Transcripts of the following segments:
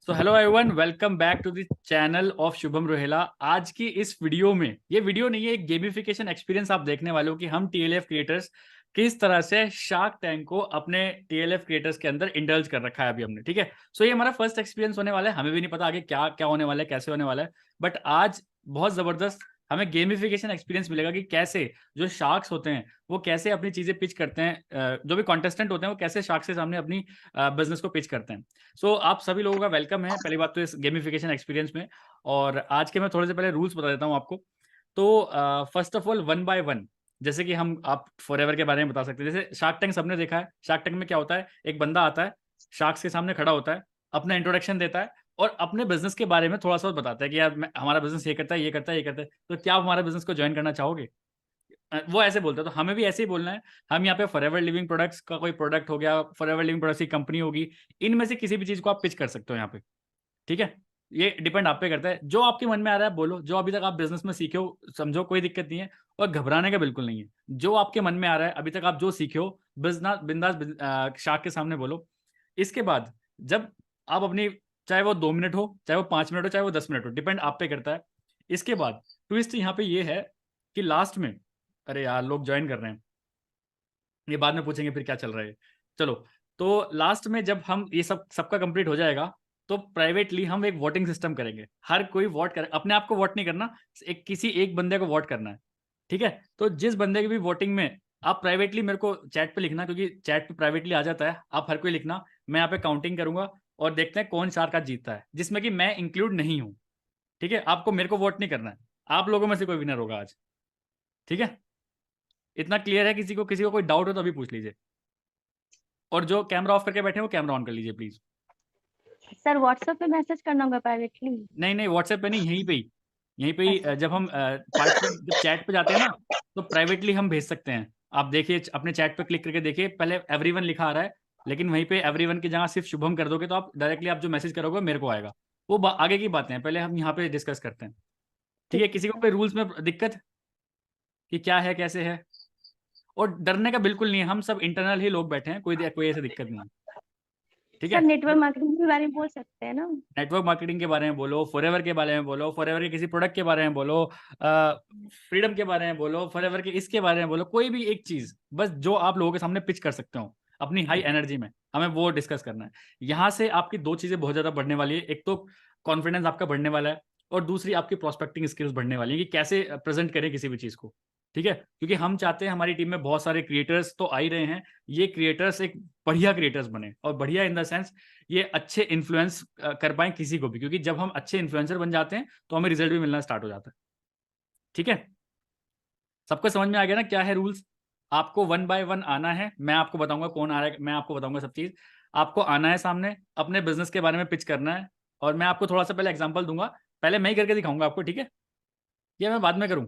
So hello everyone, welcome back to the channel of Shubham Rohela. आज की इस वीडियो में, ये वीडियो नहीं है, एक गेमिफिकेशन एक्सपीरियंस आप देखने वाले हो कि हम टीएलएफ क्रिएटर्स किस तरह से शार्क टैंक को अपने टीएलएफ क्रिएटर्स के अंदर इंडल्ज कर रखा है अभी हमने। ठीक है, सो ये हमारा फर्स्ट एक्सपीरियंस होने वाला है। हमें भी नहीं पता आगे क्या क्या होने वाला है, कैसे होने वाला है, बट आज बहुत जबरदस्त हमें गेमिफिकेशन एक्सपीरियंस मिलेगा कि कैसे जो शार्क्स होते हैं वो कैसे अपनी चीजें पिच करते हैं, जो भी कॉन्टेस्टेंट होते हैं वो कैसे शार्क के सामने अपनी बिजनेस को पिच करते हैं। सो आप सभी लोगों का वेलकम है पहली बात तो इस गेमिफिकेशन एक्सपीरियंस में। और आज के मैं थोड़े से पहले रूल्स बता देता हूँ आपको। तो first of all, one by one, जैसे कि हम आप फॉरएवर के बारे में बता सकते हैं। जैसे शार्क टैंक सबने देखा है। शार्क टैंक में क्या होता है, एक बंदा आता है, शार्क्स के सामने खड़ा होता है, अपना इंट्रोडक्शन देता है और अपने बिजनेस के बारे में थोड़ा सा बताता है कि यार हमारा बिजनेस ये करता है, ये करता है, ये करता है, तो क्या आप हमारे बिजनेस को ज्वाइन करना चाहोगे। वो ऐसे बोलते हैं, तो हमें भी ऐसे ही बोलना है। हम यहाँ पे फॉरएवर लिविंग प्रोडक्ट्स का कोई प्रोडक्ट हो गया, फॉरएवर लिविंग प्रोडक्ट्स की कंपनी होगी, इनमें से किसी भी चीज को आप पिच कर सकते हो यहाँ पे। ठीक है, ये डिपेंड आप पे करता है। जो आपके मन में आ रहा है बोलो, जो अभी तक आप बिजनेस में सीखे हो समझो, कोई दिक्कत नहीं है। और घबराने का बिल्कुल नहीं है। जो आपके मन में आ रहा है अभी तक आप जो सीखे हो, बिजनेस बिंदास शार्क के सामने बोलो। इसके बाद जब आप अपनी, चाहे वो 2 मिनट हो, चाहे वो 5 मिनट हो, चाहे वो 10 मिनट हो, डिपेंड आप पे करता है। इसके बाद ट्विस्ट यहाँ पे ये है कि लास्ट में, अरे यार लोग ज्वाइन कर रहे हैं, ये बाद में पूछेंगे फिर क्या चल रहा है। चलो, तो लास्ट में जब हम ये सबका कंप्लीट हो जाएगा तो प्राइवेटली हम एक वोटिंग सिस्टम करेंगे। हर कोई वोट करे, अपने आप को वोट नहीं करना, एक किसी एक बंदे को वोट करना है। ठीक है, तो जिस बंदे की भी वोटिंग में, आप प्राइवेटली मेरे को चैट पे लिखना, क्योंकि चैट पे प्राइवेटली आ जाता है, आप हर कोई लिखना। मैं यहाँ पे काउंटिंग करूंगा और देखते हैं कौन चार का जीतता है, जिसमें कि मैं इंक्लूड नहीं हूँ। ठीक है, आपको मेरे को वोट नहीं करना है, आप लोगों में से कोई विनर होगा आज। ठीक है, इतना क्लियर है? किसी को कोई डाउट हो तो अभी पूछ लीजिए। और जो कैमरा ऑफ करके बैठे हैं वो कैमरा ऑन कर लीजिए प्लीज। सर व्हाट्सएप पे मैसेज करना होगा प्राइवेटली? नहीं नहीं, व्हाट्सएप पे नहीं, यहीं पे ही अच्छा। जब हम पार्टिसिपेंट जब चैट पे जाते हैं ना, तो प्राइवेटली हम भेज सकते हैं। आप देखिए अपने चैट पे क्लिक करके देखिए, पहले एवरीवन लिखा आ रहा है, लेकिन वहीं पे एवरीवन की जगह सिर्फ शुभम कर दोगे तो आप डायरेक्टली आप जो मैसेज करोगे मेरे को आएगा। वो आगे की बातें हैं, पहले हम यहाँ पे डिस्कस करते हैं। ठीक ठीक है, है किसी को सर। कोई रूल्स में दिक्कत कि क्या है कैसे है? और डरने का बिल्कुल नहीं है, हम सब इंटरनल ही लोग बैठे हैं, कोई कोई ऐसी दिक्कत नहीं है। ठीक सर है, नेटवर्क मार्केटिंग के बारे में बोल सकते हैं ना? नेटवर्क मार्केटिंग के बारे में बोलो, फॉरएवर के बारे में बोलो, फॉरएवर के किसी प्रोडक्ट के बारे में बोलो, फ्रीडम के बारे में बोलो, फॉरएवर के इसके बारे में बोलो, कोई भी एक चीज बस जो आप लोगों के सामने पिच कर सकते हो अपनी हाई एनर्जी में, हमें वो डिस्कस करना है। यहाँ से आपकी दो चीजें बहुत ज्यादा बढ़ने वाली है। एक तो कॉन्फिडेंस आपका बढ़ने वाला है, और दूसरी आपकी प्रोस्पेक्टिंग स्किल्स बढ़ने वाली है कि कैसे प्रेजेंट करें किसी भी चीज को। ठीक है, क्योंकि हम चाहते हैं हमारी टीम में बहुत सारे क्रिएटर्स तो आ ही रहे हैं, ये क्रिएटर्स एक बढ़िया क्रिएटर्स बने, और बढ़िया इन द सेंस ये अच्छे इन्फ्लुएंस कर पाए किसी को भी, क्योंकि जब हम अच्छे इन्फ्लुएंसर बन जाते हैं तो हमें रिजल्ट भी मिलना स्टार्ट हो जाता है। ठीक है, सबको समझ में आ गया ना क्या है रूल्स? आपको वन बाय वन आना है, मैं आपको बताऊंगा कौन आ रहा है, मैं आपको बताऊंगा सब चीज। आपको आना है सामने, अपने बिजनेस के बारे में पिच करना है, और मैं आपको थोड़ा सा पहले एग्जांपल दूंगा। पहले मैं ही करके दिखाऊंगा आपको, ठीक है, या मैं बाद में करूं?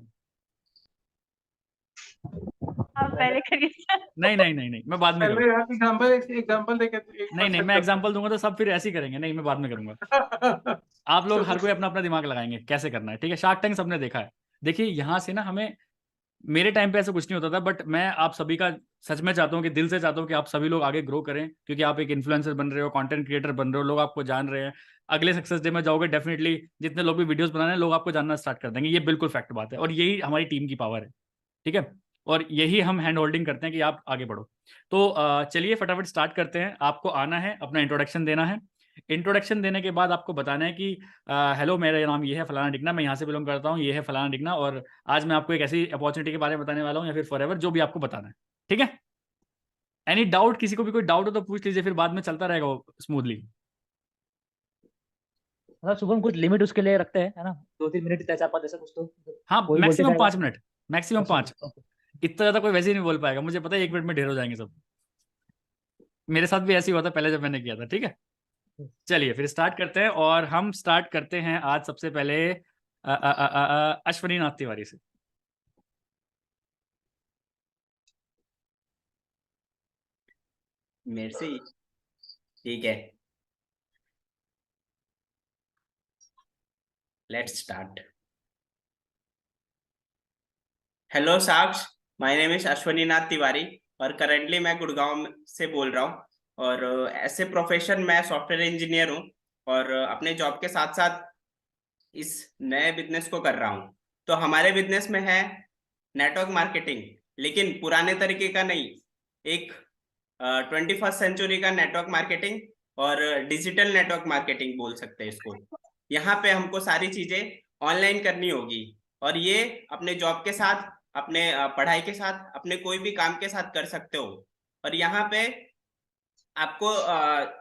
आप पहले करिए सर। नहीं नहीं नहीं नहीं, मैं बाद में करूँ। पहले आप एग्जांपल देके एक नहीं नहीं, मैं एग्जांपल दूंगा तो सब फिर ऐसे ही करेंगे। नहीं, मैं बाद में करूंगा। आप लोग हर कोई अपना अपना दिमाग लगाएंगे कैसे करना है। ठीक है, शार्क टैंक सबने देखा है। देखिए यहाँ से ना, हमें, मेरे टाइम पे ऐसा कुछ नहीं होता था, बट मैं आप सभी का सच में चाहता हूँ कि दिल से चाहता हूँ कि आप सभी लोग आगे ग्रो करें, क्योंकि आप एक इन्फ्लुएंसर बन रहे हो, कंटेंट क्रिएटर बन रहे हो, लोग आपको जान रहे हैं। अगले सक्सेस डे में जाओगे, डेफिनेटली जितने लोग भी वीडियोस बना रहे हैं लोग आपको जानना स्टार्ट कर देंगे। ये बिल्कुल फैक्ट बात है, और यही हमारी टीम की पावर है। ठीक है, और यही हम हैंड होल्डिंग करते हैं कि आप आगे बढ़ो। तो चलिए फटाफट स्टार्ट करते हैं। आपको आना है, अपना इंट्रोडक्शन देना है। इंट्रोडक्शन देने के बाद आपको बताना है कि हेलो, मेरा नाम ये है फलाना डिगना, मैं यहाँ से बिलोंग करता हूँ, ये है फलाना डिगना, और आज मैं आपको एक ऐसी अपॉर्चुनिटी के बारे में बताने वाला हूँ, या फिर फॉरएवर, जो भी आपको बताना है। ठीक है, एनी डाउट? किसी को भी कोई डाउट हो तो पूछ लीजिए, फिर बाद में चलता रहेगा स्मूथली। मतलब शुभम कुछ लिमिट उसके लिए रखते हैं, है ना? 2-3 मिनट, 4-5 ऐसा कुछ तो हाँ, कोई बोलते मैक्सिमम जाएगा। 5 मिनट, मैक्सिमम अच्छा, 5। ओके। इतना ज्यादा कोई वैसे ही नहीं बोल पाएगा, मुझे पता है 1 मिनट में ढेर हो जाएंगे सब। मेरे साथ भी ऐसे ही हुआ था पहले जब मैंने किया था। ठीक है, चलिए फिर स्टार्ट करते हैं, और हम स्टार्ट करते हैं आज सबसे पहले अश्वनी नाथ तिवारी से। मेरे से ही? ठीक है, लेट्स स्टार्ट। हेलो साक्ष, माय नेम इज अश्वनी नाथ तिवारी और करंटली मैं गुड़गांव से बोल रहा हूँ। और ऐसे प्रोफेशन मैं सॉफ्टवेयर इंजीनियर हूँ। और अपने जॉब के साथ साथ इस नए बिजनेस को कर रहा हूँ। तो हमारे बिजनेस में है नेटवर्क मार्केटिंग, लेकिन पुराने तरीके का नहीं, एक 21st सेंचुरी का नेटवर्क मार्केटिंग और डिजिटल नेटवर्क मार्केटिंग बोल सकते हैं इसको। यहाँ पे हमको सारी चीजें ऑनलाइन करनी होगी और ये अपने जॉब के साथ, अपने पढ़ाई के साथ, अपने कोई भी काम के साथ कर सकते हो। और यहाँ पे आपको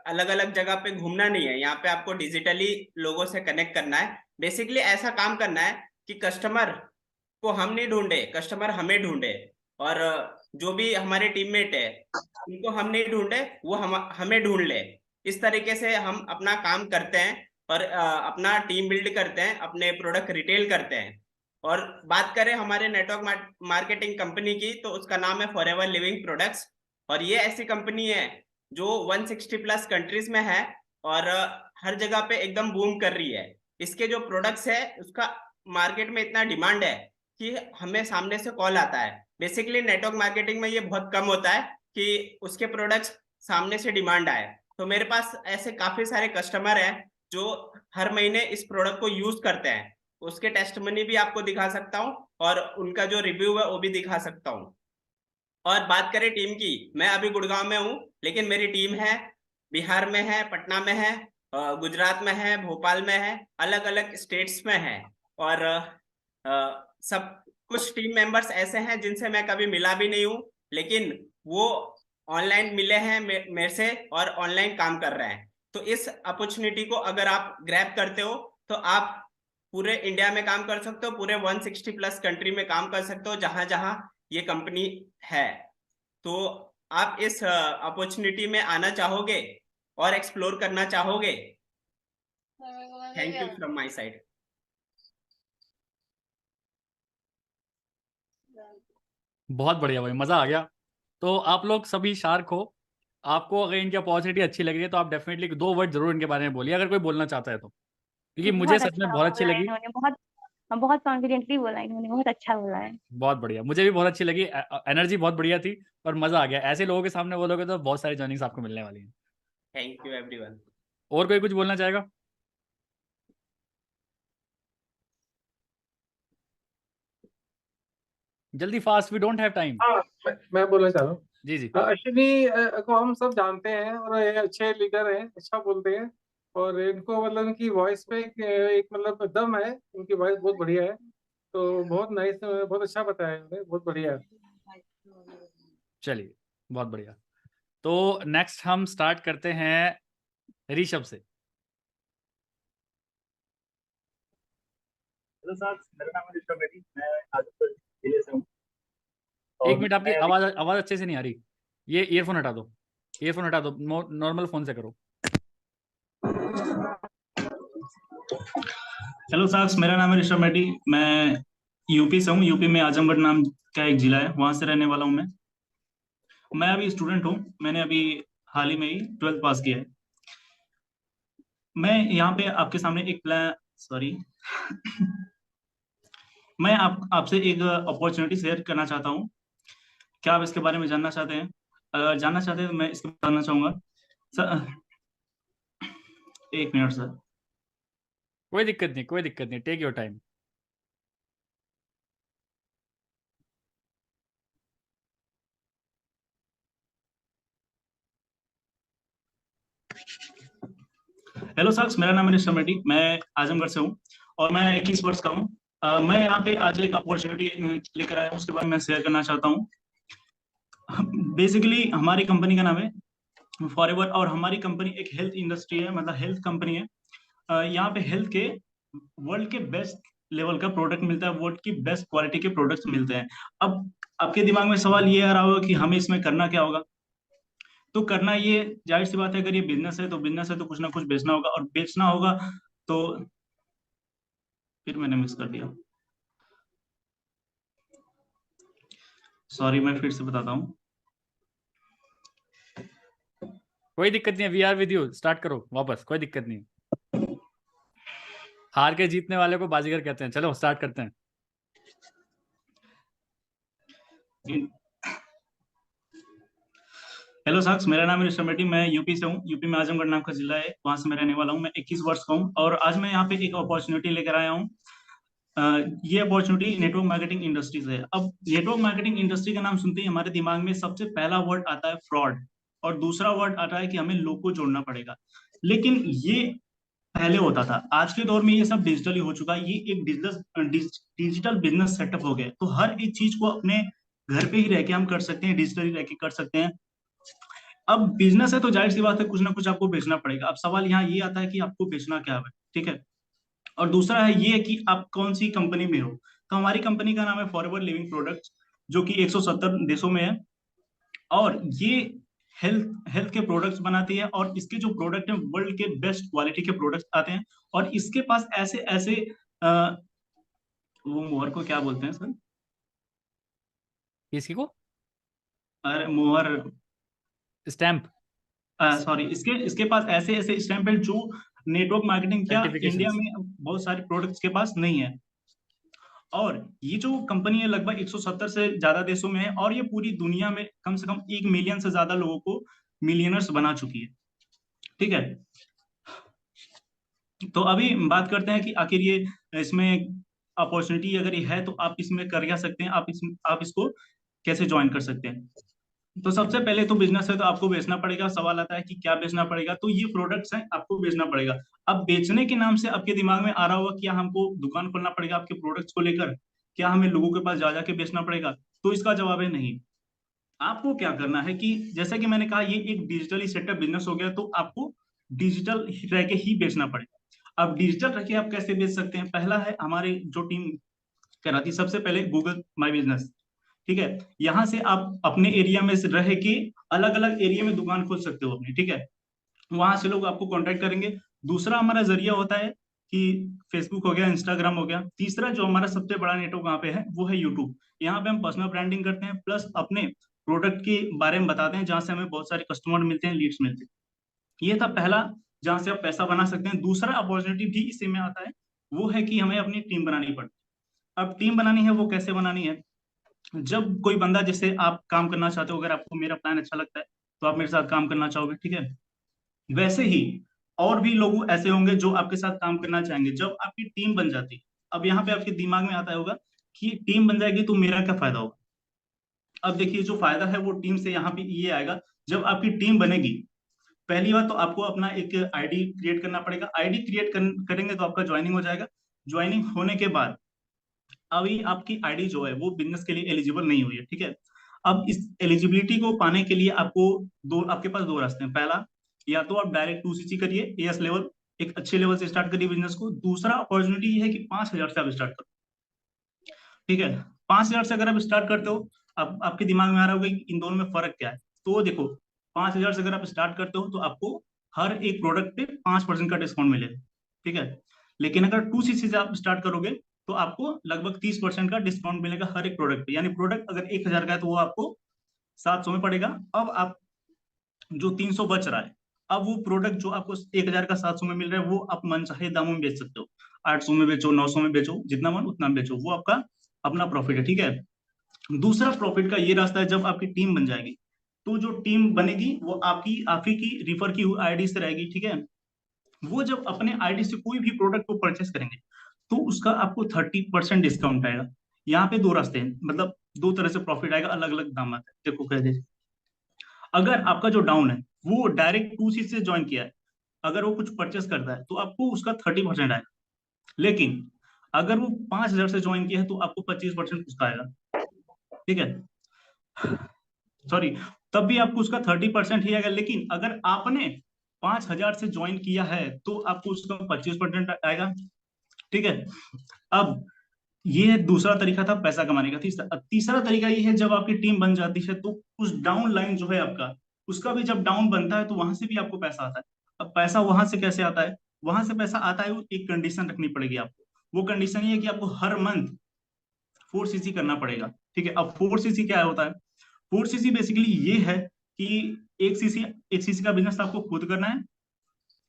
अलग अलग जगह पे घूमना नहीं है, यहाँ पे आपको डिजिटली लोगों से कनेक्ट करना है। बेसिकली ऐसा काम करना है कि कस्टमर को हम नहीं ढूंढे, कस्टमर हमें ढूंढे। और जो भी हमारे टीममेट है उनको हम नहीं ढूंढे, वो हमें ढूंढ ले। इस तरीके से हम अपना काम करते हैं और अपना टीम बिल्ड करते हैं, अपने प्रोडक्ट रिटेल करते हैं। और बात करें हमारे नेटवर्क मार्केटिंग कंपनी की, तो उसका नाम है फॉरएवर लिविंग प्रोडक्ट्स। और ये ऐसी कंपनी है जो 160 प्लस कंट्रीज में है और हर जगह पे एकदम बूम कर रही है। इसके जो प्रोडक्ट्स है उसका मार्केट में इतना डिमांड है कि हमें सामने से कॉल आता है। बेसिकली नेटवर्क मार्केटिंग में ये बहुत कम होता है कि उसके प्रोडक्ट्स सामने से डिमांड आए। तो मेरे पास ऐसे काफी सारे कस्टमर हैं जो हर महीने इस प्रोडक्ट को यूज करते हैं। उसके टेस्टमनी भी आपको दिखा सकता हूँ और उनका जो रिव्यू है वो भी दिखा सकता हूँ। और बात करें टीम की, मैं अभी गुड़गांव में हूँ, लेकिन मेरी टीम है बिहार में है, पटना में है, गुजरात में है, भोपाल में है, अलग अलग स्टेट्स में है। और सब कुछ टीम मेंबर्स ऐसे हैं जिनसे मैं कभी मिला भी नहीं हूँ, लेकिन वो ऑनलाइन मिले हैं मेरे से और ऑनलाइन काम कर रहे हैं। तो इस अपॉर्चुनिटी को अगर आप ग्रैब करते हो तो आप पूरे इंडिया में काम कर सकते हो, पूरे 160 प्लस कंट्री में काम कर सकते हो जहां जहां ये कंपनी है। तो आप इस अपॉर्चुनिटी में आना चाहोगे और एक्सप्लोर करना चाहोगे? Thank you from my side. बहुत बढ़िया भाई, मजा आ गया। तो आप लोग सभी शार्क हो, आपको अगर इनकी अपॉर्चुनिटी अच्छी लग रही है तो आप डेफिनेटली 2 वर्ड जरूर इनके बारे में बोलिए, अगर कोई बोलना चाहता है तो, क्योंकि मुझे बहुत सच में अच्छा बहुत अच्छी बोला लगी। इन्होंने, बहुत बहुत कॉन्फिडेंटली बोला इन्होंने, बहुत अच्छा बोला है। बहुत बढ़िया, मुझे भी बहुत अच्छी लगी, एनर्जी बहुत बढ़िया थी और मजा आ गया। ऐसे लोगों के सामने बोलोगे तो बहुत सारी जर्निंग्स आपको मिलने वाली हैं। Thank you everyone. और कोई कुछ बोलना चाहेगा? जल्दी, fast, we don't have time. हाँ, मैं बोलना चाह रहा हूँ। जी जी। अश्विनी को हम सब जानते हैं और ये अच्छे लीडर हैं, अच्छा बोलते हैं। और इनको मतलब इनकी वॉइस पे एक मतलब दम है, इनकी वॉइस बहुत बढ़िया है। तो बहुत नाइस, बहुत अच्छा बताया इन्होंने, बहुत बढ़िया है। चलिए, बहुत बढ़िया। तो नेक्स्ट हम स्टार्ट करते हैं ऋषभ से। हेलो सर, मेरा नाम है ऋषभ बेदी, मैं आजमगढ़ जिले से हूँ। एक और मिनट, आपकी मैं अभी आवाज आवाज अच्छे से नहीं आ रही। ये ईयरफोन हटा दो, ईयरफोन हटा दो, नॉर्मल फोन से करो। हेलो सर, मेरा नाम है ऋषभ बेदी, मैं यूपी से हूँ। यूपी में आजमगढ़ नाम का एक जिला है, वहां से रहने वाला हूँ मैं अभी स्टूडेंट हूँ। मैंने अभी हाल ही में ही 12th पास किया है। मैं यहाँ पे आपके सामने एक प्लान, सॉरी मैं आपसे एक अपॉर्चुनिटी शेयर करना चाहता हूँ। क्या आप इसके बारे में जानना चाहते हैं? अगर जानना चाहते हैं तो मैं इसके बारे में जानना चाहूंगा। सर, एक मिनट सर। कोई दिक्कत नहीं, कोई दिक्कत नहीं, take your time. Hello sir, मेरा नाम है ऋषभ रेड्डी, मैं आजमगढ़ से हूँ और मैं 21 वर्ष का हूँ। मैं यहाँ पे आज एक अपॉर्चुनिटी लेकर आया हूँ, उसके बारे में शेयर करना चाहता हूँ। बेसिकली हमारी कंपनी का नाम है फॉरएवर और हमारी कंपनी एक हेल्थ इंडस्ट्री है, मतलब हेल्थ कंपनी है। यहाँ पे हेल्थ के वर्ल्ड के बेस्ट लेवल का प्रोडक्ट मिलता है, वर्ल्ड की बेस्ट क्वालिटी के प्रोडक्ट्स मिलते हैं। अब आपके दिमाग में सवाल ये आ रहा होगा कि हमें इसमें करना क्या होगा। तो करना ये जाहिर सी बात है, अगर ये बिजनेस है तो बिजनेस है तो कुछ ना कुछ बेचना होगा, और बेचना होगा तो फिर मैंने मिस कर दिया, सॉरी, मैं फिर से बताता हूँ। कोई दिक्कत नहीं है, we are with you, start करो वापस, कोई दिक्कत नहीं। हार के जीतने वाले को बाजीगर कहते हैं। चलो स्टार्ट करते हैं। हेलो साक्ष, मेरा नाम है ऋषभ मेटी। मैं यूपी से हूँ। यूपी में आजमगढ़ नाम का जिला है, वहां से मैं रहने वाला हूँ। मैं 21 वर्ष का हूँ और आज मैं यहाँ पे एक अपॉर्चुनिटी लेकर आया हूँ। ये अपॉर्चुनिटी नेटवर्क मार्केटिंग इंडस्ट्री से है। अब नेटवर्क मार्केटिंग इंडस्ट्री का नाम सुनते ही हमारे दिमाग में सबसे पहला वर्ड आता है फ्रॉड, और दूसरा वर्ड आता है कि हमें लोग को जोड़ना पड़ेगा। लेकिन ये पहले होता था, आज के दौर में ये सब डिजिटली हो चुका है। ये एक डिजिटल बिजनेस सेटअप हो गया, तो हर एक चीज को अपने घर पे ही रह के हम कर सकते हैं, डिजिटली रह के कर सकते हैं। अब बिजनेस है तो जाहिर सी बात है कुछ ना कुछ आपको बेचना पड़ेगा। अब सवाल यहाँ ये आता है कि आपको बेचना क्या है, ठीक है। और दूसरा है ये कि आप कौन सी कंपनी में हो। तो हमारी कंपनी का नाम है फॉरएवर लिविंग प्रोडक्ट्स, जो कि 170 देशों में है, और ये हेल्थ हेल्थ के प्रोडक्ट्स बनाती है। और इसके जो प्रोडक्ट हैं वर्ल्ड के बेस्ट क्वालिटी के प्रोडक्ट्स आते हैं। और इसके पास ऐसे ऐसे वो मोहर को क्या बोलते हैं सर? किसी को? अरे मोहर, स्टैंप, सॉरी, इसके इसके पास ऐसे ऐसे स्टैंप है जो नेटवर्क मार्केटिंग क्या इंडिया सर्टिफिकेशंस। में बहुत सारे प्रोडक्ट्स के पास नहीं है। और ये जो कंपनी है लगभग 170 से ज्यादा देशों में है, और ये पूरी दुनिया में कम से कम 1 मिलियन से ज्यादा लोगों को मिलियनर्स बना चुकी है, ठीक है। तो अभी बात करते हैं कि आखिर ये इसमें अपॉर्चुनिटी अगर ये है तो आप इसमें कर क्या सकते हैं, आप इसको कैसे ज्वाइन कर सकते हैं। तो सबसे पहले तो बिजनेस है तो आपको बेचना पड़ेगा। सवाल आता है कि क्या बेचना पड़ेगा, तो ये प्रोडक्ट्स हैं, आपको बेचना पड़ेगा। अब बेचने के नाम से आपके दिमाग में आ रहा होगा क्या हमको दुकान खोलना पड़ेगा आपके प्रोडक्ट्स को लेकर, क्या हमें लोगों के पास जा जाके बेचना पड़ेगा? तो इसका जवाब है नहीं। आपको क्या करना है कि जैसा कि मैंने कहा ये एक डिजिटली सेटअप बिजनेस हो गया, तो आपको डिजिटल रह के ही बेचना पड़ेगा। अब डिजिटल रह के आप कैसे बेच सकते हैं? पहला है हमारी जो टीम कराती है, सबसे पहले गूगल माई बिजनेस, ठीक है। यहाँ से आप अपने एरिया में से रह के अलग अलग एरिया में दुकान खोल सकते हो अपनी, ठीक है। वहां से लोग आपको कांटेक्ट करेंगे। दूसरा हमारा जरिया होता है कि फेसबुक हो गया, इंस्टाग्राम हो गया। तीसरा जो हमारा सबसे बड़ा नेटवर्क यहाँ पे है वो है यूट्यूब। यहाँ पे हम पर्सनल ब्रांडिंग करते हैं, प्लस अपने प्रोडक्ट के बारे में बताते हैं, जहाँ से हमें बहुत सारे कस्टमर मिलते हैं, लीड्स मिलते हैं। ये था पहला, जहाँ से आप पैसा बना सकते हैं। दूसरा अपॉर्चुनिटी भी इसी में आता है, वो है कि हमें अपनी टीम बनानी पड़ती है। अब टीम बनानी है वो कैसे बनानी है? जब कोई बंदा, जैसे आप काम करना चाहते हो, अगर आपको मेरा प्लान अच्छा लगता है तो आप मेरे साथ काम करना चाहोगे, ठीक है। वैसे ही और भी लोग ऐसे होंगे जो आपके साथ काम करना चाहेंगे जब आपकी टीम बन जाती है। अब यहाँ पे आपके दिमाग में आता होगा कि टीम बन जाएगी तो मेरा क्या फायदा होगा। अब देखिए, जो फायदा है वो टीम से यहाँ पे ये आएगा। जब आपकी टीम बनेगी, पहली बात तो आपको अपना एक आईडी क्रिएट करना पड़ेगा। आईडी क्रिएट करेंगे तो आपका ज्वाइनिंग हो जाएगा। ज्वाइनिंग होने के बाद अभी आपकी आईडी जो है वो बिजनेस के लिए एलिजिबल नहीं हुई है, ठीक है। अब इस एलिजिबिलिटी को पाने के लिए आपके पास दो रास्ते हैं। पहला, या तो आप डायरेक्ट 2cc करिए, एएस लेवल, एक अच्छे लेवल से स्टार्ट करिए बिजनेस को। दूसरा अपॉर्चुनिटी ये है कि 5,000 से आप स्टार्ट करो, ठीक है। 5,000 से अगर आप स्टार्ट करते हो, अब आपके दिमाग में आ रहा होगा कि इन दोनों में फर्क क्या है। तो देखो, 5,000 से अगर आप स्टार्ट करते हो तो आपको हर एक प्रोडक्ट पे 5% का डिस्काउंट मिलेगा, ठीक है। लेकिन अगर 2cc से आप स्टार्ट करोगे तो आपको लगभग 30% का डिस्काउंट मिलेगा हर एक प्रोडक्ट पे। यानी प्रोडक्ट अगर 1,000 का है तो वो आपको 700 में पड़ेगा। अब आप जो 300 बच रहा है, अब वो प्रोडक्ट जो आपको 1,000 का 700 में मिल रहा है वो आप मनचाहे दामों में बेच सकते हो। 800 में बेचो, 900 में बेचो, जितना मन उतना बेचो, वो आपका अपना प्रॉफिट है, ठीक है। दूसरा प्रॉफिट का ये रास्ता है, जब आपकी टीम बन जाएगी तो जो टीम बनेगी वो आप ही की रिफर की हुई आईडी से रहेगी, ठीक है। वो जब अपने आईडी से कोई भी प्रोडक्ट को परचेस करेंगे तो उसका आपको 30% डिस्काउंट आएगा। यहाँ पे दो रास्ते हैं, मतलब दो तरह से प्रॉफिट आएगा, अलग अलग दाम आता है। देखो कैसे, अगर आपका जो डाउन है वो डायरेक्ट 2cc से ज्वाइन किया है, अगर वो कुछ परचेस करता है तो आपको उसका 30% आएगा। लेकिन अगर वो 5,000 से ज्वाइन किया है तो आपको 25% उसका आएगा, ठीक है। सॉरी, तब भी आपको उसका 30% ही आएगा। लेकिन अगर आपने 5,000 से ज्वाइन किया है तो आपको उसका 25% आएगा, ठीक है। अब ये दूसरा तरीका था पैसा कमाने का। तीसरा तरीका ये है, जब आपकी टीम बन जाती है तो उस डाउन लाइन जो है आपका, उसका भी जब डाउन बनता है तो वहां से भी आपको पैसा आता है। अब पैसा वहां से कैसे आता है? वहां से पैसा आता है, वो एक कंडीशन रखनी पड़ेगी आपको। वो कंडीशन ये है कि आपको हर मंथ 4cc करना पड़ेगा, ठीक है। अब 4cc क्या होता है? 4cc बेसिकली ये है कि 1cc का बिजनेस आपको खुद करना है,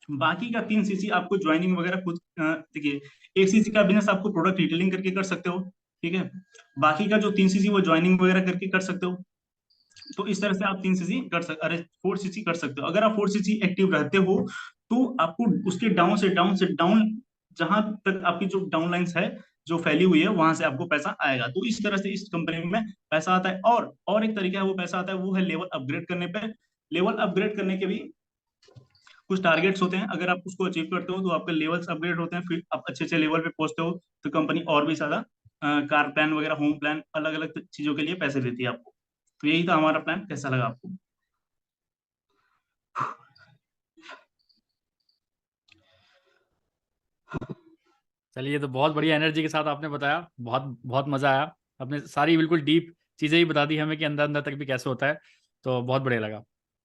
बाकी का 3cc आपको ज्वाइनिंग वगैरह खुद, देखिए 1cc का बिजनेस आपको प्रोडक्ट रिटेलिंग करके कर सकते हो, ठीक है। बाकी का जो 3cc वो ज्वाइनिंग वगैरह करके कर सकते हो। तो इस तरह से आप 3cc कर सकते, अरे 4cc कर सकते हो। अगर आप 4cc एक्टिव रहते हो तो आपको उसके डाउन से डाउन जहां तक आपकी जो डाउन लाइंस है जो फैली हुई है वहां से आपको पैसा आएगा। तो इस तरह से इस कंपनी में पैसा आता है। और एक तरीका है वो पैसा आता है, वो है लेवल अपग्रेड करने पे। लेवल अपग्रेड करने के भी कुछ टारगेट्स होते हैं, अगर आप उसको अचीव करते हो तो आपके लेवल्स अपग्रेड होते हैं, फिर आप अच्छे अच्छे लेवल पे पहुंचते हो तो कंपनी और भी ज्यादा कार प्लान वगैरह, होम प्लान, अलग अलग चीजों के लिए पैसे देती है आपको। तो यही था हमारा प्लान, कैसा लगा आपको? चलिए, तो बहुत बढ़िया एनर्जी के साथ आपने बताया, बहुत बहुत मजा आया। आपने सारी बिल्कुल डीप चीजें ही बता दी हमें कि अंदर अंदर तक भी कैसे होता है, तो बहुत बढ़िया लगा।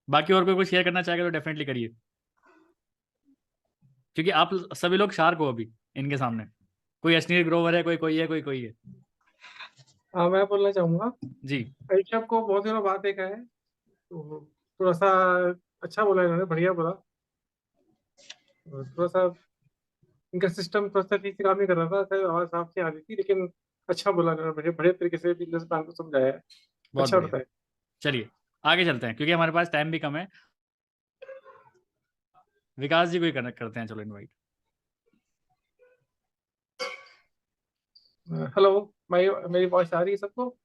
बाकी और कोई कुछ शेयर करना चाहेगा तो डेफिनेटली करिए, क्योंकि आप सभी लोग शार्क हो अभी इनके सामने। कोई अश्नीर ग्रोवर है, कोई कोई है, कोई कोई है। हाँ, मैं बोलना चाहूंगा, जी। ऋषभ को बहुत दिनों बाद देखा है, तो थोड़ा सा अच्छा बोला इन्होंने, बढ़िया बोला। और थोड़ा सा इनका सिस्टम थोड़ा सा ठीक से काम नहीं कर रहा था, शायद आवाज साफ नहीं आ रही थी, लेकिन अच्छा बोला इन्होंने, बढ़िया बढ़िया तरीके से बिजनेस प्लान को समझाया है। बहुत अच्छा बढ़िया। बताया। चलिए आगे चलते हैं, क्योंकि हमारे पास टाइम भी कम है। विकास जी को ही करते हैं, चलो इनवाइट। हेलो, मेरी वॉइस आ रही है सबको?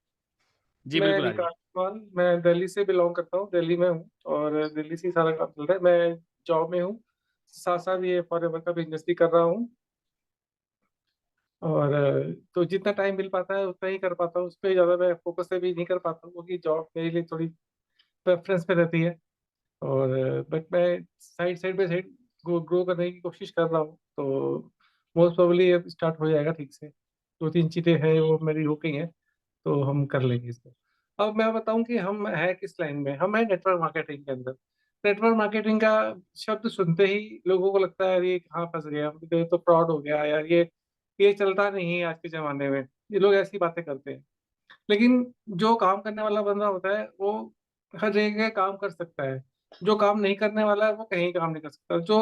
जी मैं बिल्कुल आ रही है। विकास कुमार, मैं दिल्ली से बिलोंग करता हूँ, दिल्ली में हूँ, और दिल्ली से ही सारा काम चल रहा है। मैं जॉब में हूँ, साथ साथ ये फॉरेवर का बिजनेस भी कर रहा हूँ। और तो जितना टाइम मिल पाता है उतना ही कर पाता हूँ, उस पर ज़्यादा मैं फोकस से भी नहीं कर पाता हूँ, क्योंकि जॉब मेरे लिए थोड़ी प्रेफरेंस पे रहती है। और बट मैं साइड बाई साइड ग्रो करने की कोशिश कर रहा हूँ, तो मोस्ट प्रोबेबली अब स्टार्ट हो जाएगा ठीक से। दो तीन चीज़ें हैं वो मेरी हो गई हैं, तो हम कर लेंगे इसको। अब मैं बताऊं कि हम है किस लाइन में। हम है नेटवर्क मार्केटिंग के अंदर। नेटवर्क मार्केटिंग का शब्द सुनते ही लोगों को लगता है, अरे ये कहाँ फंस गया, ये तो फ्रॉड हो गया यार, ये चलता नहीं है आज के ज़माने में। ये लोग ऐसी बातें करते हैं, लेकिन जो काम करने वाला बंदा होता है वो हर जगह काम कर सकता है। जो काम नहीं करने वाला है वो कहीं काम नहीं कर सकता। जो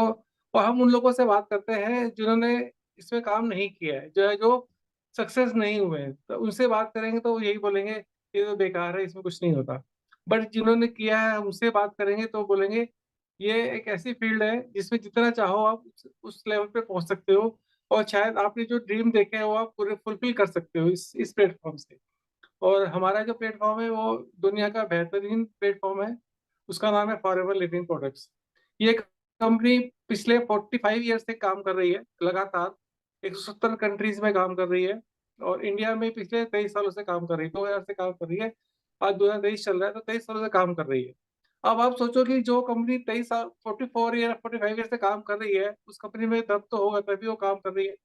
और हम उन लोगों से बात करते हैं जिन्होंने इसमें काम नहीं किया है, जो सक्सेस नहीं हुए हैं, तो उनसे बात करेंगे तो वो यही बोलेंगे ये तो बेकार है, इसमें कुछ नहीं होता। बट जिन्होंने किया है उनसे बात करेंगे तो बोलेंगे ये एक ऐसी फील्ड है जिसमें जितना चाहो आप उस लेवल पे पहुंच सकते हो, और शायद आपने जो ड्रीम देखे हैं वो आप पूरे फुलफिल कर सकते हो इस प्लेटफॉर्म से। और हमारा जो प्लेटफॉर्म है वो दुनिया का बेहतरीन प्लेटफॉर्म है, उसका नाम है फॉरएवर लिविंग प्रोडक्ट्स। ये कंपनी पिछले 45 ईयर से काम कर रही है लगातार, 170 कंट्रीज में काम कर रही है, और इंडिया में पिछले 23 सालों से काम कर रही है, 2000 से काम कर रही है। आज 2023 चल रहा है, तो 23 सालों से काम कर रही है। अब आप सोचो कि जो कंपनी 23 साल 45 ईयर से काम कर रही है, उस कंपनी में दम तो होगा तभी वो काम कर रही है।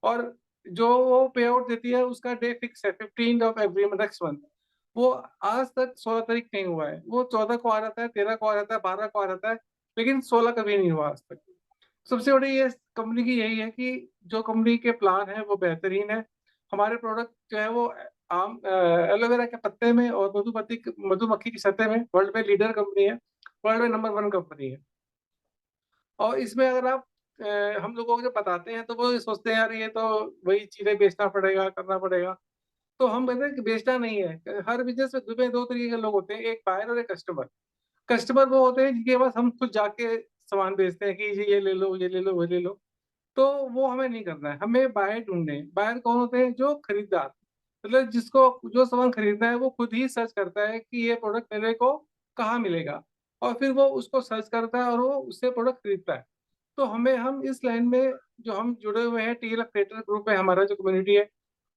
और जो वो पे आउट देती है उसका डे फिक्स है, 15 ऑफ एवरी नेक्स्ट मंथ। वो आज तक 16 तारीख नहीं हुआ है, वो 14 को आ जाता है, 13 को आ जाता है, 12 को आ जाता है, लेकिन 16 कभी नहीं हुआ आज तक। सबसे बड़ी ये कंपनी की यही है कि जो कंपनी के प्लान है वो बेहतरीन है। हमारे प्रोडक्ट जो है वो आम एलोवेरा के पत्ते में और मधुमक्खी की सतह में वर्ल्ड में लीडर कंपनी है, वर्ल्ड में नंबर 1 कंपनी है। और इसमें अगर आप हम लोगों को जब बताते हैं तो वो ये सोचते हैं यार ये तो वही चीजें बेचना पड़ेगा, करना पड़ेगा। तो हम कहते हैं कि बेचना नहीं है। हर बिजनेस में दुबे दो तरीके के लोग होते हैं, एक बायर और एक कस्टमर। कस्टमर वो होते हैं जिनके पास हम खुद जाके सामान बेचते हैं कि ये ले लो, ये ले लो, वो ले लो। तो वो हमें नहीं करना है, हमें बायर ढूंढने हैं। बायर कौन होते हैं? जो खरीदार, मतलब जिसको जो सामान खरीदना है वो खुद ही सर्च करता है कि ये प्रोडक्ट मेरे को कहाँ मिलेगा, और फिर वो उसको सर्च करता है और वो उससे प्रोडक्ट खरीदता है। तो हम इस लाइन में जो हम जुड़े हुए हैं, टीएल क्रिएटर ग्रुप है हमारा जो कम्युनिटी है,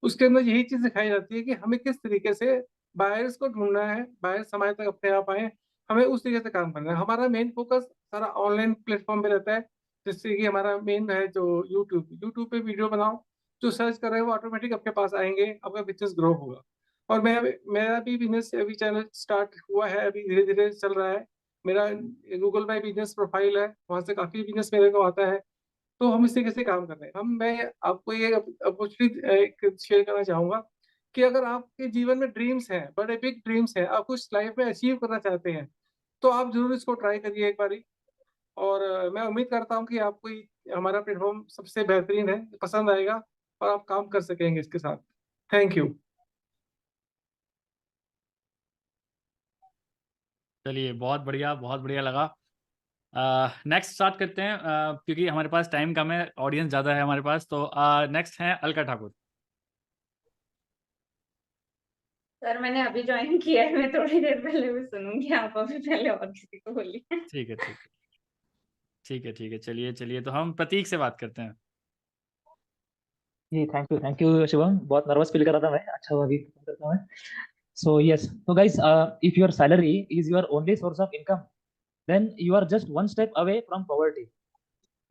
उसके अंदर यही चीज सिखाई जाती है कि हमें किस तरीके से बायर्स को ढूंढना है, बायर्स हमारे तक अपने आप आए, हमें उस तरीके से काम करना है। हमारा मेन फोकस सारा ऑनलाइन प्लेटफॉर्म पे रहता है। जैसे कि हमारा मेन है जो यूट्यूब पे वीडियो बनाओ, जो सर्च कर रहे हैं वो ऑटोमेटिक आपके पास आएंगे, आपका बिजनेस ग्रो होगा। और मेरा भी बिजनेस अभी चैनल स्टार्ट हुआ है, अभी धीरे धीरे चल रहा है। मेरा गूगल में बिजनेस प्रोफाइल है, वहाँ से काफी बिजनेस मेरे को आता है। तो हम इस तरीके से काम कर रहे हैं। मैं आपको ये अपॉर्चुनिटी शेयर करना चाहूंगा कि अगर आपके जीवन में ड्रीम्स हैं, बड़े बिग ड्रीम्स हैं, आप कुछ लाइफ में अचीव करना चाहते हैं, तो आप जरूर इसको ट्राई करिए एक बारी। और मैं उम्मीद करता हूँ कि आपको हमारा प्लेटफॉर्म सबसे बेहतरीन है, पसंद आएगा, और आप काम कर सकेंगे इसके साथ। Thank you. चलिए बहुत बढ़िया लगा। नेक्स्ट स्टार्ट करते हैं, क्योंकि हमारे पास टाइम कम है, ऑडियंस ज़्यादा है हमारे पास। तो नेक्स्ट है अलका ठाकुर। सर मैंने अभी ज्वाइन किया है, मैं थोड़ी देर पहले भी सुनूंगी, आप अभी पहले और किसी को बोलिए। ठीक है ठीक है ठीक है ठीक है, चलिए चलिए, तो हम प्रतीक से बात करते हैं। जी थैंक यू शुभम, बहुत नर्वस फील कर रहा था मैं, अच्छा हुआ अभी फोन करता हूँ मैं। सो यस, तो guys, if your salary is your only source of income, then you are just one step away from poverty.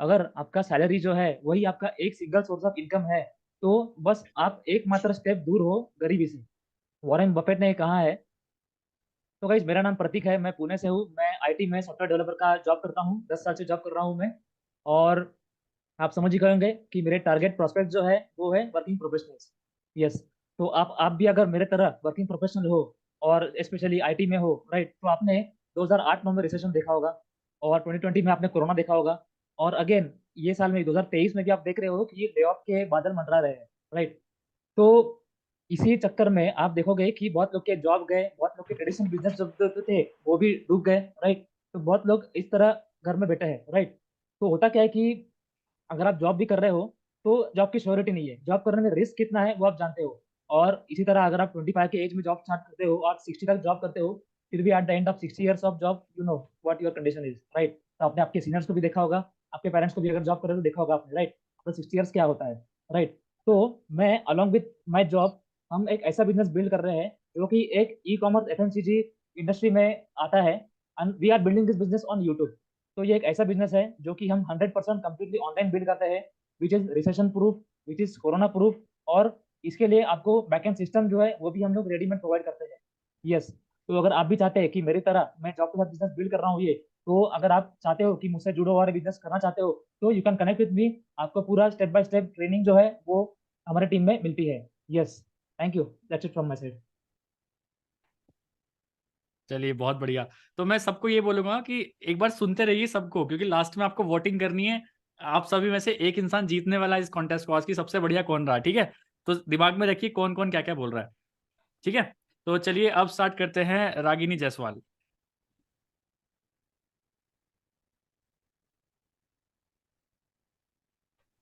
अगर आपका सैलरी जो है वही आपका एक सिंगल सोर्स ऑफ इनकम है, तो बस आप एकमात्र स्टेप दूर हो गरीबी से। वॉरेन बफेट ने कहा है। तो गाइस, मेरा नाम प्रतीक है, मैं पुणे से हूँ, मैं आईटी में सॉफ्टवेयर डेवलपर का जॉब करता हूँ, 10 साल से जॉब कर रहा हूँ मैं। और आप समझ ही करेंगे कि मेरे टारगेट प्रोस्पेक्ट जो है वो है वर्किंग प्रोफेशनल्स। यस। तो आप भी अगर मेरे तरह वर्किंग प्रोफेशनल हो और स्पेशली आईटी में हो, राइट, तो आपने 2008-9 में रिसेशन देखा होगा, और 2020 में आपने कोरोना देखा होगा, और अगेन ये साल में 2023 में भी आप देख रहे हो कि ये ले ऑफ के बादल मंडरा रहे हैं, राइट। तो इसी चक्कर में आप देखोगे कि बहुत लोग के जॉब गए, बहुत लोग के ट्रेडिशनल बिजनेस जो थे वो भी डूब गए, राइट। तो बहुत लोग इस तरह घर में बैठे हैं, राइट। तो होता क्या है कि अगर आप जॉब भी कर रहे हो तो जॉब की श्योरिटी नहीं है, जॉब करने में रिस्क कितना है वो आप जानते हो। और इसी तरह अगर आप 25 के एज में जॉब स्टार्ट करते हो और 60 तक जॉब करते हो, फिर भी at the end of 60 years of job you know what your condition is, right. तो आपने आपके सीनियर्स को भी देखा होगा, आपके पेरेंट्स को भी अगर जॉब कर रहे हो तो देखा होगा आपने, राइट। तो 60 years क्या होता है, राइट। तो मैं अलॉन्ग विथ माई जॉब, हम एक ऐसा बिजनेस बिल्ड कर रहे हैं जो कि एक ई कॉमर्स एफएमसीजी इंडस्ट्री में आता है, and we are building this business on YouTube. तो ये एक ऐसा बिजनेस है जो कि हम 100% कम्प्लीटली ऑनलाइन बिल्ड करते हैं, which is recession proof, which is corona proof. और इसके लिए आपको बैकएंड सिस्टम जो है वो भी हम लोग रेडीमेड प्रोवाइड करते हैं। यस। तो अगर आप भी चाहते हैं कि मेरी तरह मैं जॉब के साथ बिजनेस बिल्ड कर रहा हूँ ये, तो अगर आप चाहते हो कि मुझसे जुड़ो और बिजनेस करना चाहते हो, तो you can connect with me. आपको पूरा स्टेप बाय स्टेप ट्रेनिंग जो है वो हमारे टीम में मिलती है। Yes, thank you, that's it from my side. चलिए बहुत बढ़िया। तो मैं सबको ये बोलूंगा कि एक बार सुनते रहिए सबको, क्योंकि लास्ट में आपको वोटिंग करनी है। आप सभी में से एक इंसान जीतने वाला है इस कॉन्टेस्ट को, आज की सबसे बढ़िया कौन रहा, ठीक है। तो दिमाग में रखिए कौन कौन क्या क्या बोल रहा है, ठीक है। तो चलिए अब स्टार्ट करते हैं, रागिनी जायसवाल।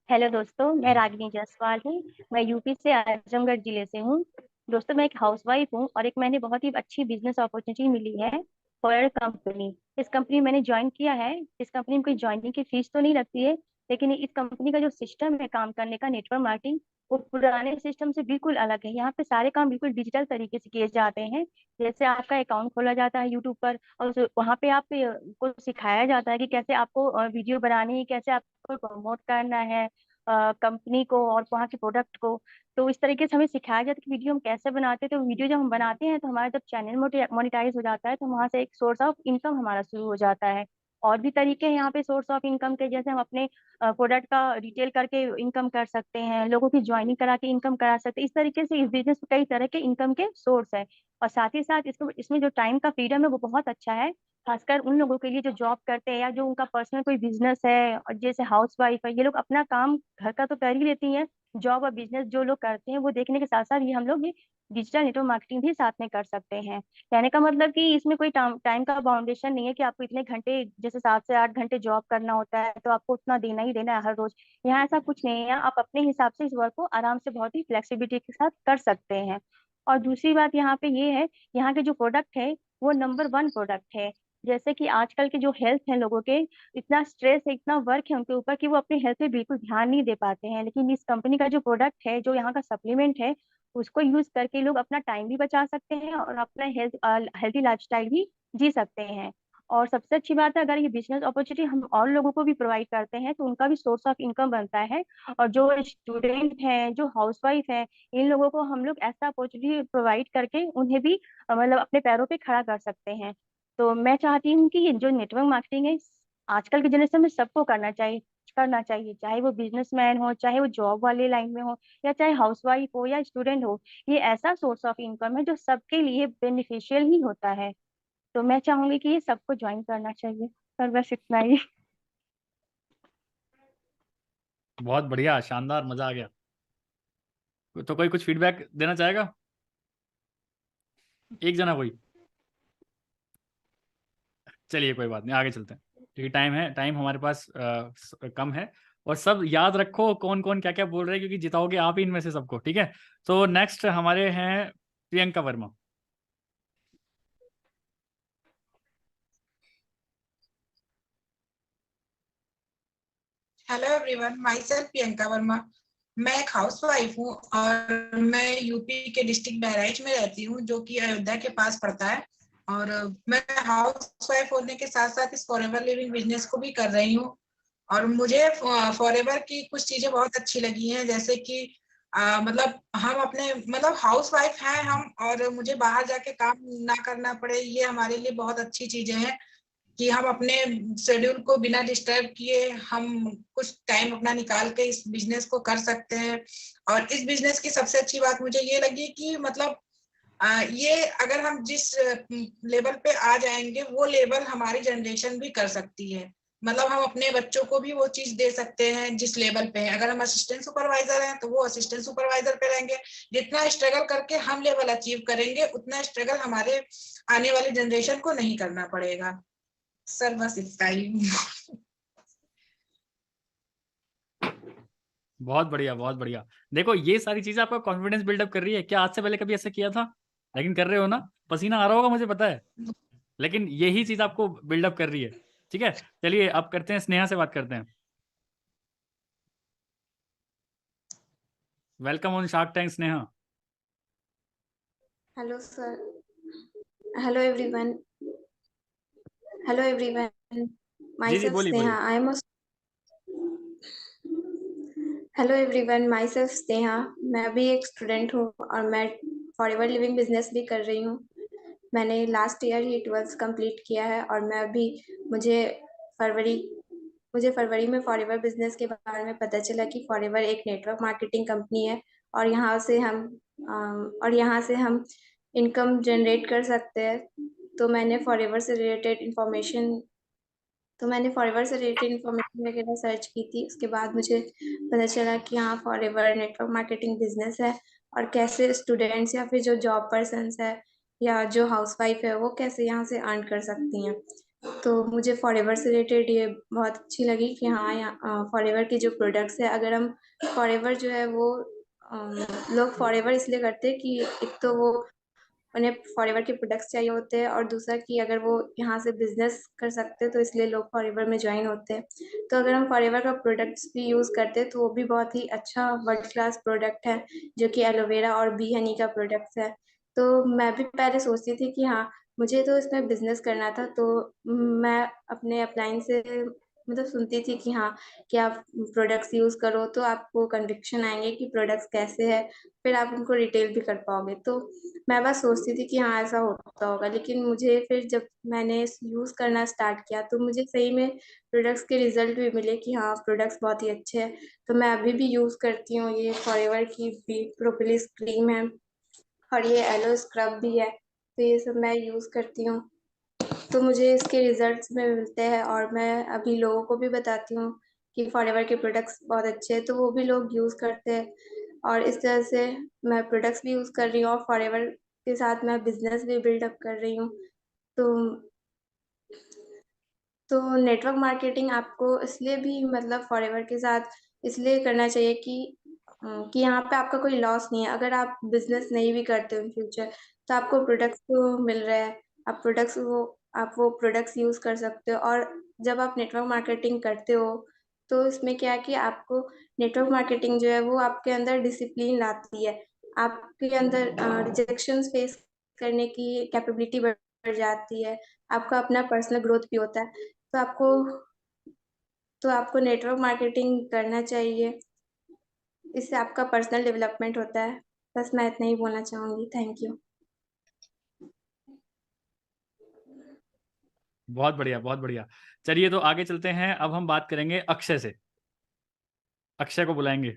हेलो दोस्तों, मैं रागिनी जायसवाल हूँ। मैं यूपी से आजमगढ़ जिले से हूँ। दोस्तों, मैं एक हाउसवाइफ हूँ और एक मैंने बहुत ही अच्छी बिजनेस अपॉर्चुनिटी मिली है फॉर कंपनी। इस कंपनी मैंने ज्वाइन किया है। इस कंपनी में कोई ज्वाइनिंग की फीस तो नहीं लगती है, लेकिन इस कंपनी का जो सिस्टम है काम करने का, नेटवर्क मार्केटिंग, वो पुराने सिस्टम से बिल्कुल अलग है। यहाँ पे सारे काम बिल्कुल डिजिटल तरीके से किए जाते हैं। जैसे आपका अकाउंट खोला जाता है यूट्यूब पर, और वहाँ पे आप को सिखाया जाता है कि कैसे आपको वीडियो बनानी है, कैसे आपको प्रमोट करना है कंपनी को और वहाँ के प्रोडक्ट को। तो इस तरीके से हमें सिखाया जाता है कि वीडियो हम कैसे बनाते हैं। तो वीडियो जब हम बनाते हैं तो हमारा जब चैनल मोनेटाइज हो जाता है तो वहाँ से एक सोर्स ऑफ इनकम हमारा शुरू हो जाता है। और भी तरीके हैं यहाँ पे सोर्स ऑफ इनकम के, जैसे हम अपने प्रोडक्ट का रिटेल करके इनकम कर सकते हैं, लोगों की ज्वाइनिंग करा के इनकम करा सकते हैं। इस तरीके से इस बिजनेस में कई तरह के इनकम के सोर्स है। और साथ ही साथ इसमें जो टाइम का फ्रीडम है वो बहुत अच्छा है, खासकर उन लोगों के लिए जो जॉब करते हैं या जो उनका पर्सनल कोई बिजनेस है, और जैसे हाउस वाइफ है, ये लोग अपना काम घर का तो कर ही लेती हैं। जॉब और बिजनेस जो लोग करते हैं वो देखने के साथ साथ ये हम लोग ये डिजिटल नेटवर्क मार्केटिंग भी साथ में कर सकते हैं। कहने का मतलब कि इसमें कोई टाइम का बाउंडेशन नहीं है कि आपको इतने घंटे, जैसे 7 से 8 घंटे जॉब करना होता है तो आपको उतना देना ही देना है हर रोज। यहाँ ऐसा कुछ नहीं है, आप अपने हिसाब से इस वर्क को आराम से बहुत ही फ्लेक्सिबिलिटी के साथ कर सकते हैं। और दूसरी बात यहाँ पे ये है, यहाँ के जो प्रोडक्ट है वो नंबर 1 प्रोडक्ट है। जैसे कि आजकल के जो हेल्थ है लोगों के, इतना स्ट्रेस है, इतना वर्क है उनके ऊपर कि वो अपने हेल्थ पे बिल्कुल ध्यान नहीं दे पाते हैं। लेकिन इस कंपनी का जो प्रोडक्ट है, जो यहाँ का सप्लीमेंट है, उसको यूज करके लोग अपना टाइम भी बचा सकते हैं और अपना हेल्थी लाइफस्टाइल भी जी सकते हैं। और सबसे अच्छी बात है, अगर ये बिजनेस अपॉर्चुनिटी हम और लोगों को भी प्रोवाइड करते हैं तो उनका भी सोर्स ऑफ इनकम बनता है। और जो स्टूडेंट हैं, जो हाउसवाइफ हैं, इन लोगों को हम लोग ऐसा अपॉर्चुनिटी प्रोवाइड करके उन्हें भी मतलब अपने पैरों पे खड़ा कर सकते हैं। तो मैं चाहती हूँ कि ये जो नेटवर्क मार्केटिंग है, आजकल के जनरेशन में सबको करना चाहिए, चाहे वो बिजनेसमैन हो, चाहे वो जॉब वाले लाइन में हो, या चाहे हाउसवाइफ हो या स्टूडेंट हो। ये ऐसा सोर्स ऑफ इनकम है जो सबके लिए बेनिफिशियल ही होता है। तो मैं चाहूंगी कि ये सबको ज्वाइन करना चाहिए। सर बस इतना ही। बहुत बढ़िया, शानदार, मजा आ गया। तो कोई कुछ फीडबैक देना चाहेगा, एक जना कोई। चलिए कोई बात नहीं, आगे चलते हैं क्योंकि टाइम हमारे पास कम है। और सब याद रखो कौन कौन क्या क्या बोल रहे हैं, क्योंकि जिताओगे आप ही इनमें से सबको, ठीक है। तो नेक्स्ट हमारे हैं Priyanka Verma. Hello everyone, my self Priyanka Verma. मैं एक हाउस वाइफ हूँ और मैं यूपी के डिस्ट्रिक्ट बहराइच में रहती हूँ, जो कि अयोध्या के पास पड़ता है। और मैं हाउस वाइफ होने के साथ साथ इस फॉरएवर लिविंग बिजनेस को भी कर रही हूँ। और मुझे फॉरएवर की कुछ चीजें बहुत अच्छी लगी हैं, जैसे कि मतलब हम अपने मतलब हाउस वाइफ हैं हम, और मुझे बाहर जाके काम ना करना पड़े, ये हमारे लिए बहुत अच्छी चीजें हैं कि हम अपने शेड्यूल को बिना डिस्टर्ब किए हम कुछ टाइम अपना निकाल के इस बिजनेस को कर सकते हैं। और इस बिजनेस की सबसे अच्छी बात मुझे ये लगी कि मतलब ये अगर हम जिस लेवल पे आ जाएंगे वो लेवल हमारी जनरेशन भी कर सकती है। मतलब हम अपने बच्चों को भी वो चीज दे सकते हैं जिस लेवल पे है। अगर हम असिस्टेंट सुपरवाइजर हैं तो वो असिस्टेंट सुपरवाइजर पे रहेंगे। जितना स्ट्रगल करके हम लेवल अचीव करेंगे उतना स्ट्रगल हमारे आने वाली जनरेशन को नहीं करना पड़ेगा। सर बस इतना ही। बहुत बढ़िया, बहुत बढ़िया। देखो ये सारी चीजें आपका कॉन्फिडेंस बिल्डअप कर रही है। क्या आज से पहले कभी ऐसा किया था? लेकिन कर रहे हो ना, पसीना आ रहा होगा मुझे पता है, लेकिन यही चीज आपको बिल्डअप कर रही है। ठीक है, चलिए अब करते हैं, स्नेहा से बात करते हैं। Welcome on Shark Tank, Sneha. Hello, sir. Hello, everyone. Hello, everyone. जी जी, Myself बोलिए Sneha. बोलिए। I am a. Hello, everyone. Myself Sneha. मैं भी एक स्टूडेंट हूँ और मैं फॉरएवर लिविंग बिजनेस भी कर रही हूँ। मैंने लास्ट ईयर ही 12th कंप्लीट किया है और मैं अभी मुझे फरवरी फरवरी में फॉरएवर बिजनेस के बारे में पता चला कि फॉरएवर एक नेटवर्क मार्केटिंग कंपनी है और यहाँ से हम इनकम जनरेट कर सकते हैं। तो मैंने फॉरएवर से रिलेटेड इन्फॉर्मेशन वगैरह सर्च की थी। उसके बाद मुझे पता चला कि हाँ, फॉरएवर नेटवर्क मार्केटिंग बिजनेस है और कैसे स्टूडेंट्स या फिर जो जॉब पर्सन्स है या जो हाउसवाइफ है वो कैसे यहाँ से अर्न कर सकती हैं। तो मुझे फॉरएवर से रिलेटेड ये बहुत अच्छी लगी कि हाँ, यहाँ फॉरएवर की जो प्रोडक्ट्स है, अगर हम फॉरएवर जो है वो लोग फॉरएवर इसलिए करते हैं कि एक तो वो उन्हें फॉरएवर के प्रोडक्ट्स चाहिए होते हैं और दूसरा कि अगर वो यहाँ से बिजनेस कर सकते हैं तो इसलिए लोग फॉरएवर में ज्वाइन होते हैं। तो अगर हम फॉरएवर का प्रोडक्ट्स भी यूज़ करते हैं तो वो भी बहुत ही अच्छा वर्ल्ड क्लास प्रोडक्ट है, जो कि एलोवेरा और बी हनी का प्रोडक्ट्स है। तो मैं भी पहले सोचती थी कि हाँ, मुझे तो इसमें बिजनेस करना था, तो मैं अपने अपलाइन से मतलब सुनती थी कि हाँ, कि आप प्रोडक्ट्स यूज़ करो तो आपको कन्विक्शन आएंगे कि प्रोडक्ट्स कैसे है, फिर आप उनको रिटेल भी कर पाओगे। तो मैं बस सोचती थी कि हाँ, ऐसा होता होगा, लेकिन मुझे फिर जब मैंने यूज़ करना स्टार्ट किया तो मुझे सही में प्रोडक्ट्स के रिजल्ट भी मिले कि हाँ, प्रोडक्ट्स बहुत ही अच्छे हैं। तो मैं अभी भी यूज़ करती हूँ, ये फॉरएवर की बी प्रोपोलिस क्रीम है और ये एलो स्क्रब भी है, तो ये सब मैं यूज़ करती हूँ। तो मुझे इसके रिजल्ट्स में मिलते हैं और मैं अभी लोगों को भी बताती हूँ कि फॉरएवर के प्रोडक्ट्स बहुत अच्छे हैं, तो वो भी लोग यूज़ करते हैं। और इस तरह से मैं प्रोडक्ट्स भी यूज़ कर रही हूँ और फॉरएवर के साथ मैं बिजनेस भी बिल्डअप कर रही हूँ। तो नेटवर्क मार्केटिंग आपको इसलिए भी मतलब फॉरएवर के साथ इसलिए करना चाहिए कि यहाँ पे आपका कोई लॉस नहीं है। अगर आप बिजनेस नहीं भी करते हो इन फ्यूचर तो आपको प्रोडक्ट्स तो मिल रहा है, आप वो प्रोडक्ट्स यूज़ कर सकते हो। और जब आप नेटवर्क मार्केटिंग करते हो तो इसमें क्या है कि आपको नेटवर्क मार्केटिंग जो है वो आपके अंदर डिसिप्लिन लाती है, आपके अंदर रिजेक्शन फेस करने की कैपेबिलिटी बढ़ जाती है, आपका अपना पर्सनल ग्रोथ भी होता है। तो आपको नेटवर्क मार्केटिंग करना चाहिए, इससे आपका पर्सनल डेवलपमेंट होता है। बस मैं इतना ही बोलना चाहूँगी। Thank you. बहुत बढ़िया, बहुत बढ़िया। चलिए तो आगे चलते हैं, अब हम बात करेंगे अक्षय से। अक्षय को बुलाएंगे।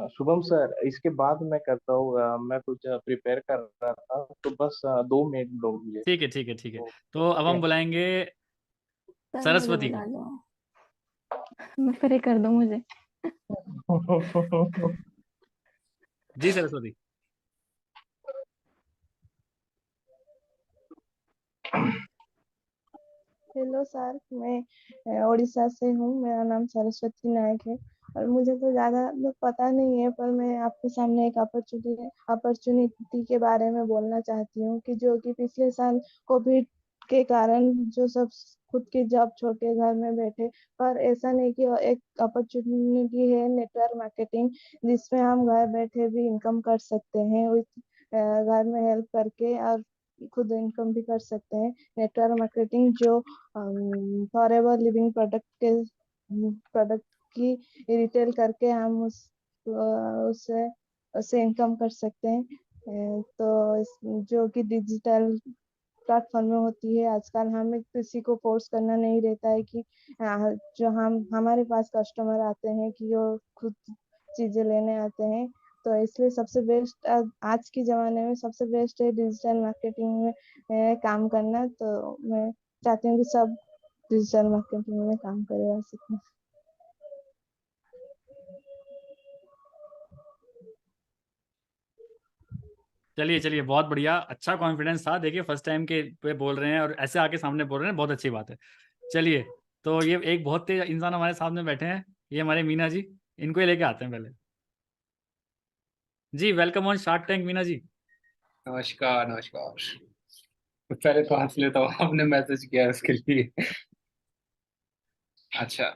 शुभम सर, इसके बाद मैं करता हूँ। मैं कुछ प्रिपेयर कर रहा था, तो बस 2 मिनट दो मुझे। ठीक है, ठीक है, ठीक है। तो तो अब हम बुलाएंगे सर मुझे सरस्वती बुला को। लो, मैं फ्री कर दो मुझे। जी सरस्वती। हेलो सर, मैं उड़ीसा से हूँ। मेरा नाम सरस्वती नायक है और मुझे तो ज़्यादा तो पता नहीं है, पर मैं आपके सामने एक अपॉर्चुनिटी के बारे में बोलना चाहती हूँ कि जो कि पिछले साल कोविड के कारण जो सब खुद की जॉब छोड़ के घर में बैठे, पर ऐसा नहीं कि एक अपॉर्चुनिटी है नेटवर्क मार्केटिंग, जिसमें हम घर बैठे भी इनकम कर सकते हैं घर में हेल्प करके, और खुद इनकम भी कर सकते हैं। नेटवर्क मार्केटिंग जो फॉरएवर लिविंग प्रोडक्ट की रिटेल करके हम उससे उससे इनकम कर सकते हैं। जो कि डिजिटल प्लेटफॉर्म में होती है आजकल, हमें किसी को फोर्स करना नहीं रहता है कि जो हम हमारे पास कस्टमर आते हैं कि वो खुद चीजें लेने आते हैं। तो इसलिए सबसे बेस्ट आज के ज़माने में सबसे बेस्ट है डिजिटल मार्केटिंग में काम करना। तो मैं चाहती हूँ कि सब डिजिटल मार्केटिंग में काम करे और सीखें। चलिए चलिए, बहुत बढ़िया, अच्छा कॉन्फिडेंस था। देखिए फर्स्ट टाइम के पे बोल रहे हैं और ऐसे आके सामने बोल रहे हैं, बहुत अच्छी बात है। चलिए, तो ये एक बहुत तेज इंसान हमारे सामने बैठे हैं, ये हमारे मीना जी, इनको ही लेके आते हैं पहले। जी welcome on Shark Tank Meena ji. नमस्कार नमस्कार। पहले तो हंस लेता हूँ, आपने मैसेज किया है उसके लिए। अच्छा,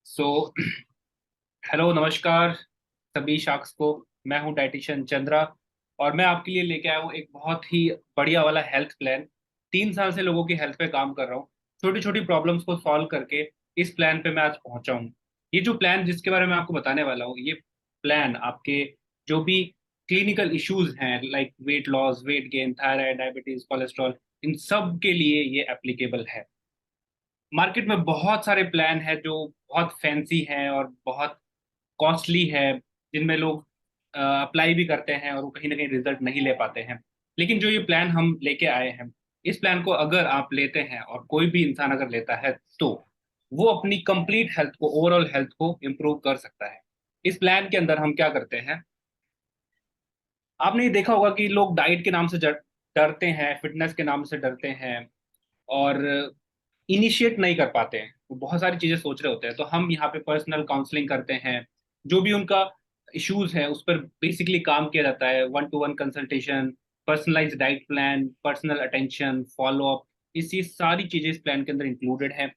सो हेलो नमस्कार सभी शख्स को। मैं हूँ डाइटिशियन चंद्रा और मैं आपके लिए लेके आया हूँ एक बहुत ही बढ़िया वाला हेल्थ प्लान। 3 साल से लोगों की हेल्थ पे काम कर रहा हूँ, छोटी छोटी प्रॉब्लम्स को सॉल्व करके इस प्लान पे मैं आज पहुंचा हूँ। ये जो प्लान जिसके बारे में आपको बताने वाला हूँ, ये प्लान आपके जो भी क्लिनिकल इश्यूज हैं like weight loss, weight gain, thyroid, diabetes, cholesterol, इन सब के लिए ये एप्लीकेबल है। मार्केट में बहुत सारे प्लान है जो बहुत फैंसी हैं और बहुत कॉस्टली है, जिनमें लोग अप्लाई भी करते हैं और वो कहीं ना कहीं रिजल्ट नहीं ले पाते हैं। लेकिन जो ये प्लान हम लेके आए हैं, इस प्लान को अगर आप लेते हैं और कोई भी इंसान अगर लेता है तो वो अपनी कंप्लीट हेल्थ को, ओवरऑल हेल्थ को इम्प्रूव कर सकता है। इस प्लान के अंदर हम क्या करते हैं, आपने ये देखा होगा कि लोग डाइट के नाम से डरते हैं, फिटनेस के नाम से डरते हैं और इनिशिएट नहीं कर पाते हैं। वो बहुत सारी चीजें सोच रहे होते हैं। तो हम यहाँ पे पर्सनल काउंसलिंग करते हैं, जो भी उनका इश्यूज है उस पर बेसिकली काम किया जाता है। 1-to-1 consultation, personalise diet plan, personal attention, follow up, इसी सारी चीजें इस प्लान के अंदर इंक्लूडेड है।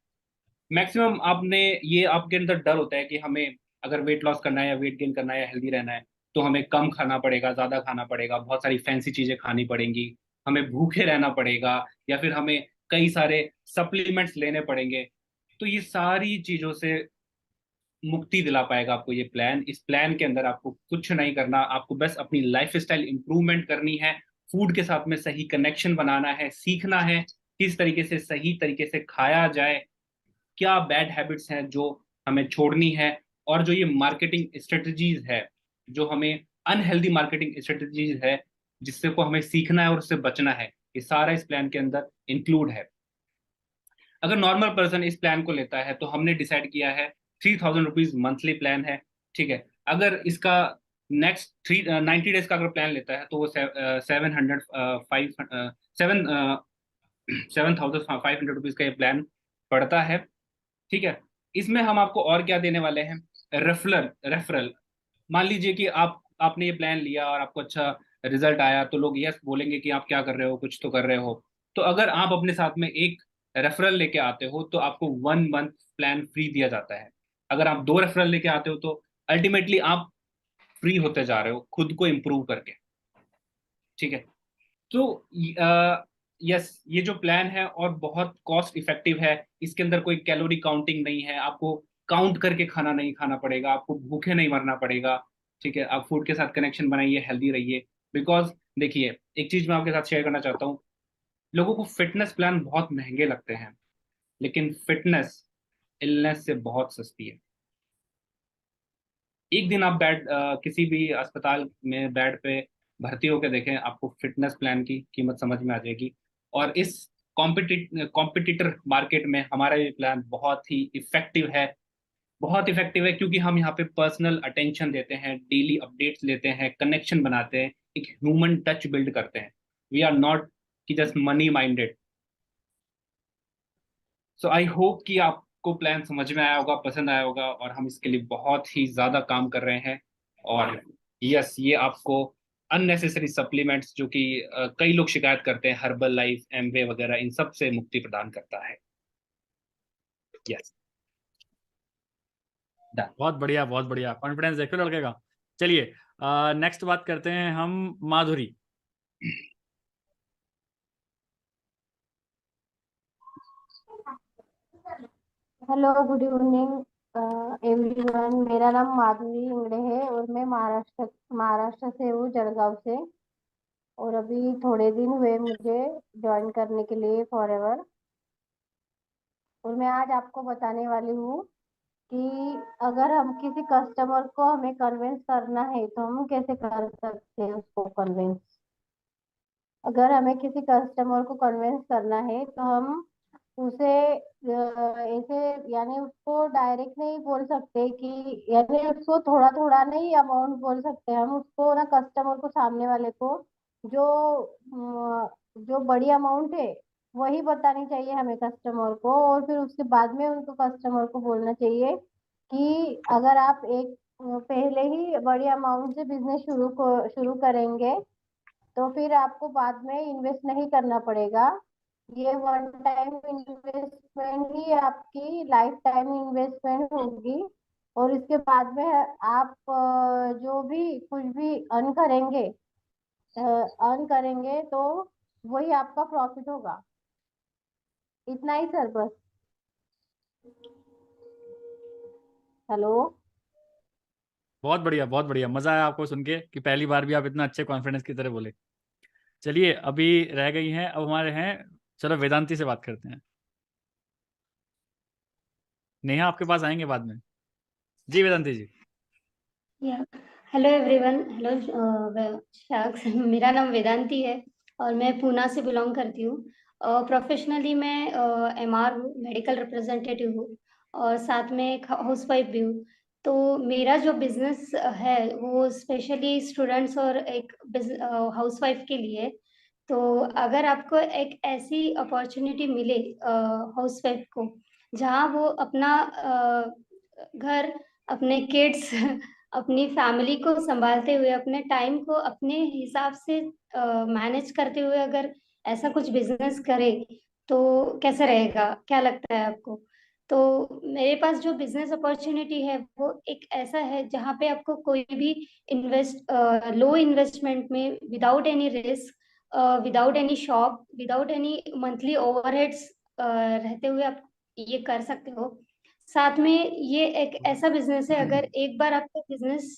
मैक्सिमम आपने ये आपके अंदर डर होता है कि हमें अगर वेट लॉस करना है या वेट गेन करना है या हेल्दी रहना है तो हमें कम खाना पड़ेगा, ज्यादा खाना पड़ेगा, बहुत सारी फैंसी चीजें खानी पड़ेंगी, हमें भूखे रहना पड़ेगा, या फिर हमें कई सारे सप्लीमेंट्स लेने पड़ेंगे। तो ये सारी चीजों से मुक्ति दिला पाएगा आपको ये प्लान। इस प्लान के अंदर आपको कुछ नहीं करना, आपको बस अपनी लाइफ स्टाइल इंप्रूवमेंट करनी है, फूड के साथ में सही कनेक्शन बनाना है, सीखना है किस तरीके से सही तरीके से खाया जाए, क्या बैड हैबिट्स हैं जो हमें छोड़नी है, और जो ये मार्केटिंग स्ट्रेटजीज है, जो हमें अनहेल्दी मार्केटिंग स्ट्रेटजीज है जिससे को हमें सीखना है और उससे बचना है, ये सारा इस प्लान के अंदर इंक्लूड है। अगर नॉर्मल पर्सन इस प्लान को लेता है तो हमने डिसाइड किया है 3000 रुपीज मंथली प्लान है, ठीक है। अगर इसका नेक्स्ट 90 डेज का अगर प्लान लेता है तो वो 7,500 रुपीज का ये प्लान पड़ता है, ठीक है। इसमें हम आपको और क्या देने वाले हैं, रेफरल। मान लीजिए कि आपने ये प्लान लिया और आपको अच्छा रिजल्ट आया तो लोग यस बोलेंगे कि आप क्या कर रहे हो, कुछ तो कर रहे हो। तो अगर आप अपने साथ में एक रेफरल लेके आते हो तो आपको 1 मंथ प्लान फ्री दिया जाता है। अगर आप 2 रेफरल लेके आते हो तो अल्टीमेटली आप फ्री होते जा रहे हो खुद को इम्प्रूव करके, ठीक है। तो यस, ये जो प्लान है और बहुत कॉस्ट इफेक्टिव है, इसके अंदर कोई कैलोरी काउंटिंग नहीं है, आपको काउंट करके खाना नहीं खाना पड़ेगा, आपको भूखे नहीं मरना पड़ेगा, ठीक है। आप फूड के साथ कनेक्शन बनाइए, हेल्दी रहिए। बिकॉज देखिए, एक चीज मैं आपके साथ शेयर करना चाहता हूँ, लोगों को फिटनेस प्लान बहुत महंगे लगते हैं, लेकिन फिटनेस इलनेस से बहुत सस्ती है। एक दिन आप किसी भी अस्पताल में बेड पे भर्ती होकर देखें, आपको फिटनेस प्लान की कीमत समझ में आ जाएगी। और इस कॉम्पिटिटर मार्केट में हमारा ये प्लान बहुत ही इफेक्टिव है, बहुत इफेक्टिव है, क्योंकि हम यहाँ पे पर्सनल अटेंशन देते हैं, डेली अपडेट्स लेते हैं, कनेक्शन बनाते हैं, एक ह्यूमन टच बिल्ड करते हैं। वी आर नॉट कि just money minded. So I hope कि आपको प्लान समझ में आया होगा, पसंद आया होगा, और हम इसके लिए बहुत ही ज़्यादा काम कर रहे हैं। और यस, ये आपको अननेसेसरी सप्लीमेंट्स जो कि कई लोग शिकायत करते हैं, हर्बल लाइफ, एमवे वगैरह, इन सब से मुक्ति प्रदान करता है। यस, बहुत बढ़िया, बहुत बढ़िया, कॉन्फिडेंस देखो लड़के का। चलिए नेक्स्ट बात करते हैं हम Madhuri. Hello, good evening everyone. मेरा नाम माधुरी इंगड़े है और मैं महाराष्ट्र से हूँ, जलगांव से। और अभी थोड़े दिन हुए मुझे ज्वाइन करने के लिए फॉरएवर। और मैं आज आपको बताने वाली हूँ कि अगर हम किसी कस्टमर को हमें कन्विंस करना है तो हम कैसे कर सकते हैं उसको कन्विंस। अगर हमें किसी कस्टमर को कन्विंस करना है तो हम उसे ऐसे, यानी उसको डायरेक्ट नहीं बोल सकते कि, यानी उसको थोड़ा थोड़ा नहीं अमाउंट बोल सकते। हम उसको ना, कस्टमर को, सामने वाले को जो जो बड़ी अमाउंट है वही बतानी चाहिए हमें कस्टमर को। और फिर उसके बाद में उनको कस्टमर को बोलना चाहिए कि अगर आप एक पहले ही बड़ी अमाउंट से बिजनेस शुरू करेंगे तो फिर आपको बाद में इन्वेस्ट नहीं करना पड़ेगा। ये वन टाइम इन्वेस्टमेंट ही आपकी लाइफ टाइम इन्वेस्टमेंट होगी। और इसके बाद में आप जो भी कुछ भी अर्न करेंगे तो वही आपका प्रॉफिट होगा। इतना ही सर, बस। हेलो। बहुत बढ़िया, बहुत बढ़िया, मजा आया आपको सुन के कि पहली बार भी आप इतना अच्छे कॉन्फिडेंस की तरह बोले। चलिए अभी रह गई हैं, अब हमारे हैं, चलो वेदांती से बात करते हैं। नेहा आपके पास आएंगे बाद में। जी Vedanti ji. Hello everyone. Hello sharks. मेरा नाम वेदांती है और मैं पूना से बिलोंग करती हूँ। प्रोफेशनली मैं एमआर हूँ, मेडिकल रिप्रेजेंटेटिव हूँ, और साथ में एक हाउसवाइफ भी हूँ। तो मेरा जो बिजनेस है वो स्पेशली स्टूडेंट्स और एक हाउसवाइफ के लिए है। तो अगर आपको एक ऐसी अपॉर्चुनिटी मिले हाउसवाइफ को, जहाँ वो अपना घर, अपने किड्स अपनी फैमिली को संभालते हुए, अपने टाइम को अपने हिसाब से मैनेज करते हुए अगर ऐसा कुछ बिजनेस करे तो कैसा रहेगा, क्या लगता है आपको? तो मेरे पास जो बिजनेस अपॉर्चुनिटी है वो एक ऐसा है जहाँ पे आपको कोई भी लो इन्वेस्टमेंट में, without any risk, without any shop, without any monthly overheads रहते हुए आप ये कर सकते हो। साथ में ये एक ऐसा बिजनेस है, अगर एक बार आपका बिजनेस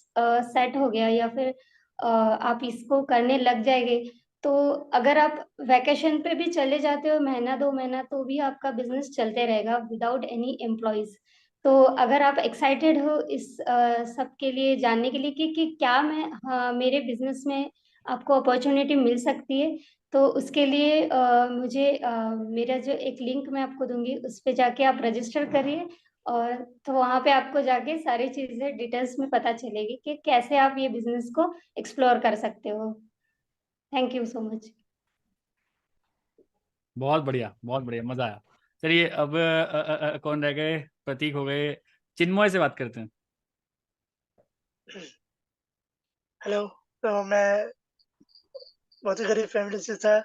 सेट हो गया या फिर आप इसको करने लग जाएंगे, तो अगर आप वैकेशन पे भी चले जाते हो महीना 2 महीना, तो भी आपका बिजनेस चलते रहेगा विदाउट एनी एम्प्लॉयज। तो अगर आप एक्साइटेड हो इस सब के लिए जानने के लिए कि क्या मेरे बिजनेस में आपको अपॉर्चुनिटी मिल सकती है, तो उसके लिए मुझे मेरा जो एक लिंक मैं आपको दूंगी, उस पे जाके आप रजिस्टर करिए। और तो वहां पे आपको जाके सारी चीजें डिटेल्स में पता चलेगी कि कैसे आप ये बिजनेस को एक्सप्लोर कर सकते हो। Thank you so much. बहुत बढ़िया, बहुत बढ़िया, मजा आया। चलिए अब कौन रह गए? प्रतीक हो गए, चिन्मय से बात करते हैं। हेलो। तो मैं बहुत ही गरीब फैमिली से था।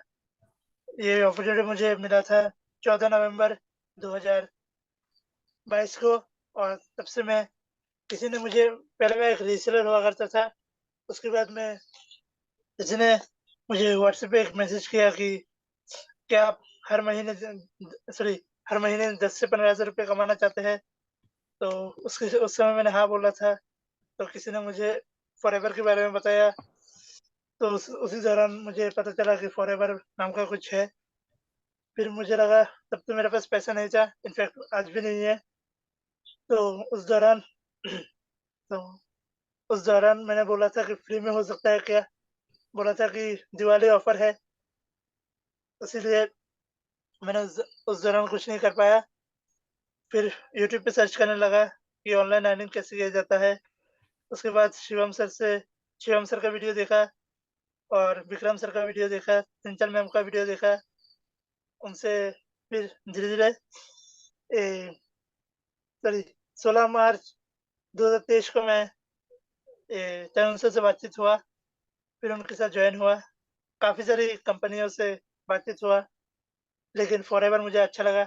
ये अपॉर्चुनिटी मुझे मिला था 14 नवंबर 2022 को। और तब से मैं, किसी ने मुझे, पहले मैं एक रीसेलर हुआ करता था, उसके बाद में किसी ने मुझे व्हाट्सएप पे एक मैसेज किया कि क्या आप हर महीने हर महीने 10 से 15,000 रुपये कमाना चाहते हैं? तो उस समय मैंने हाँ बोला था। तो किसी ने मुझे फॉरएवर के बारे में बताया। तो उसी दौरान मुझे पता चला कि फॉरएवर नाम का कुछ है। फिर मुझे लगा, तब तो मेरे पास पैसा नहीं था, इनफैक्ट आज भी नहीं है। तो उस दौरान तो उस दौरान मैंने बोला था कि फ्री में हो सकता है क्या? बोला था कि दिवाली ऑफर है, इसीलिए मैंने उस दौरान कुछ नहीं कर पाया। फिर यूट्यूब पे सर्च करने लगा कि ऑनलाइन अर्निंग कैसे किया जाता है। उसके बाद शिवम सर का वीडियो देखा और विक्रम सर का वीडियो देखा, सिंचल मैम का वीडियो देखा। उनसे फिर धीरे-धीरे सॉरी 16 मार्च 2023 को मैं तरुण सर से बातचीत हुआ, फिर उनके साथ ज्वाइन हुआ। काफ़ी सारी कंपनियों से बातचीत हुआ, लेकिन फॉरएवर मुझे अच्छा लगा,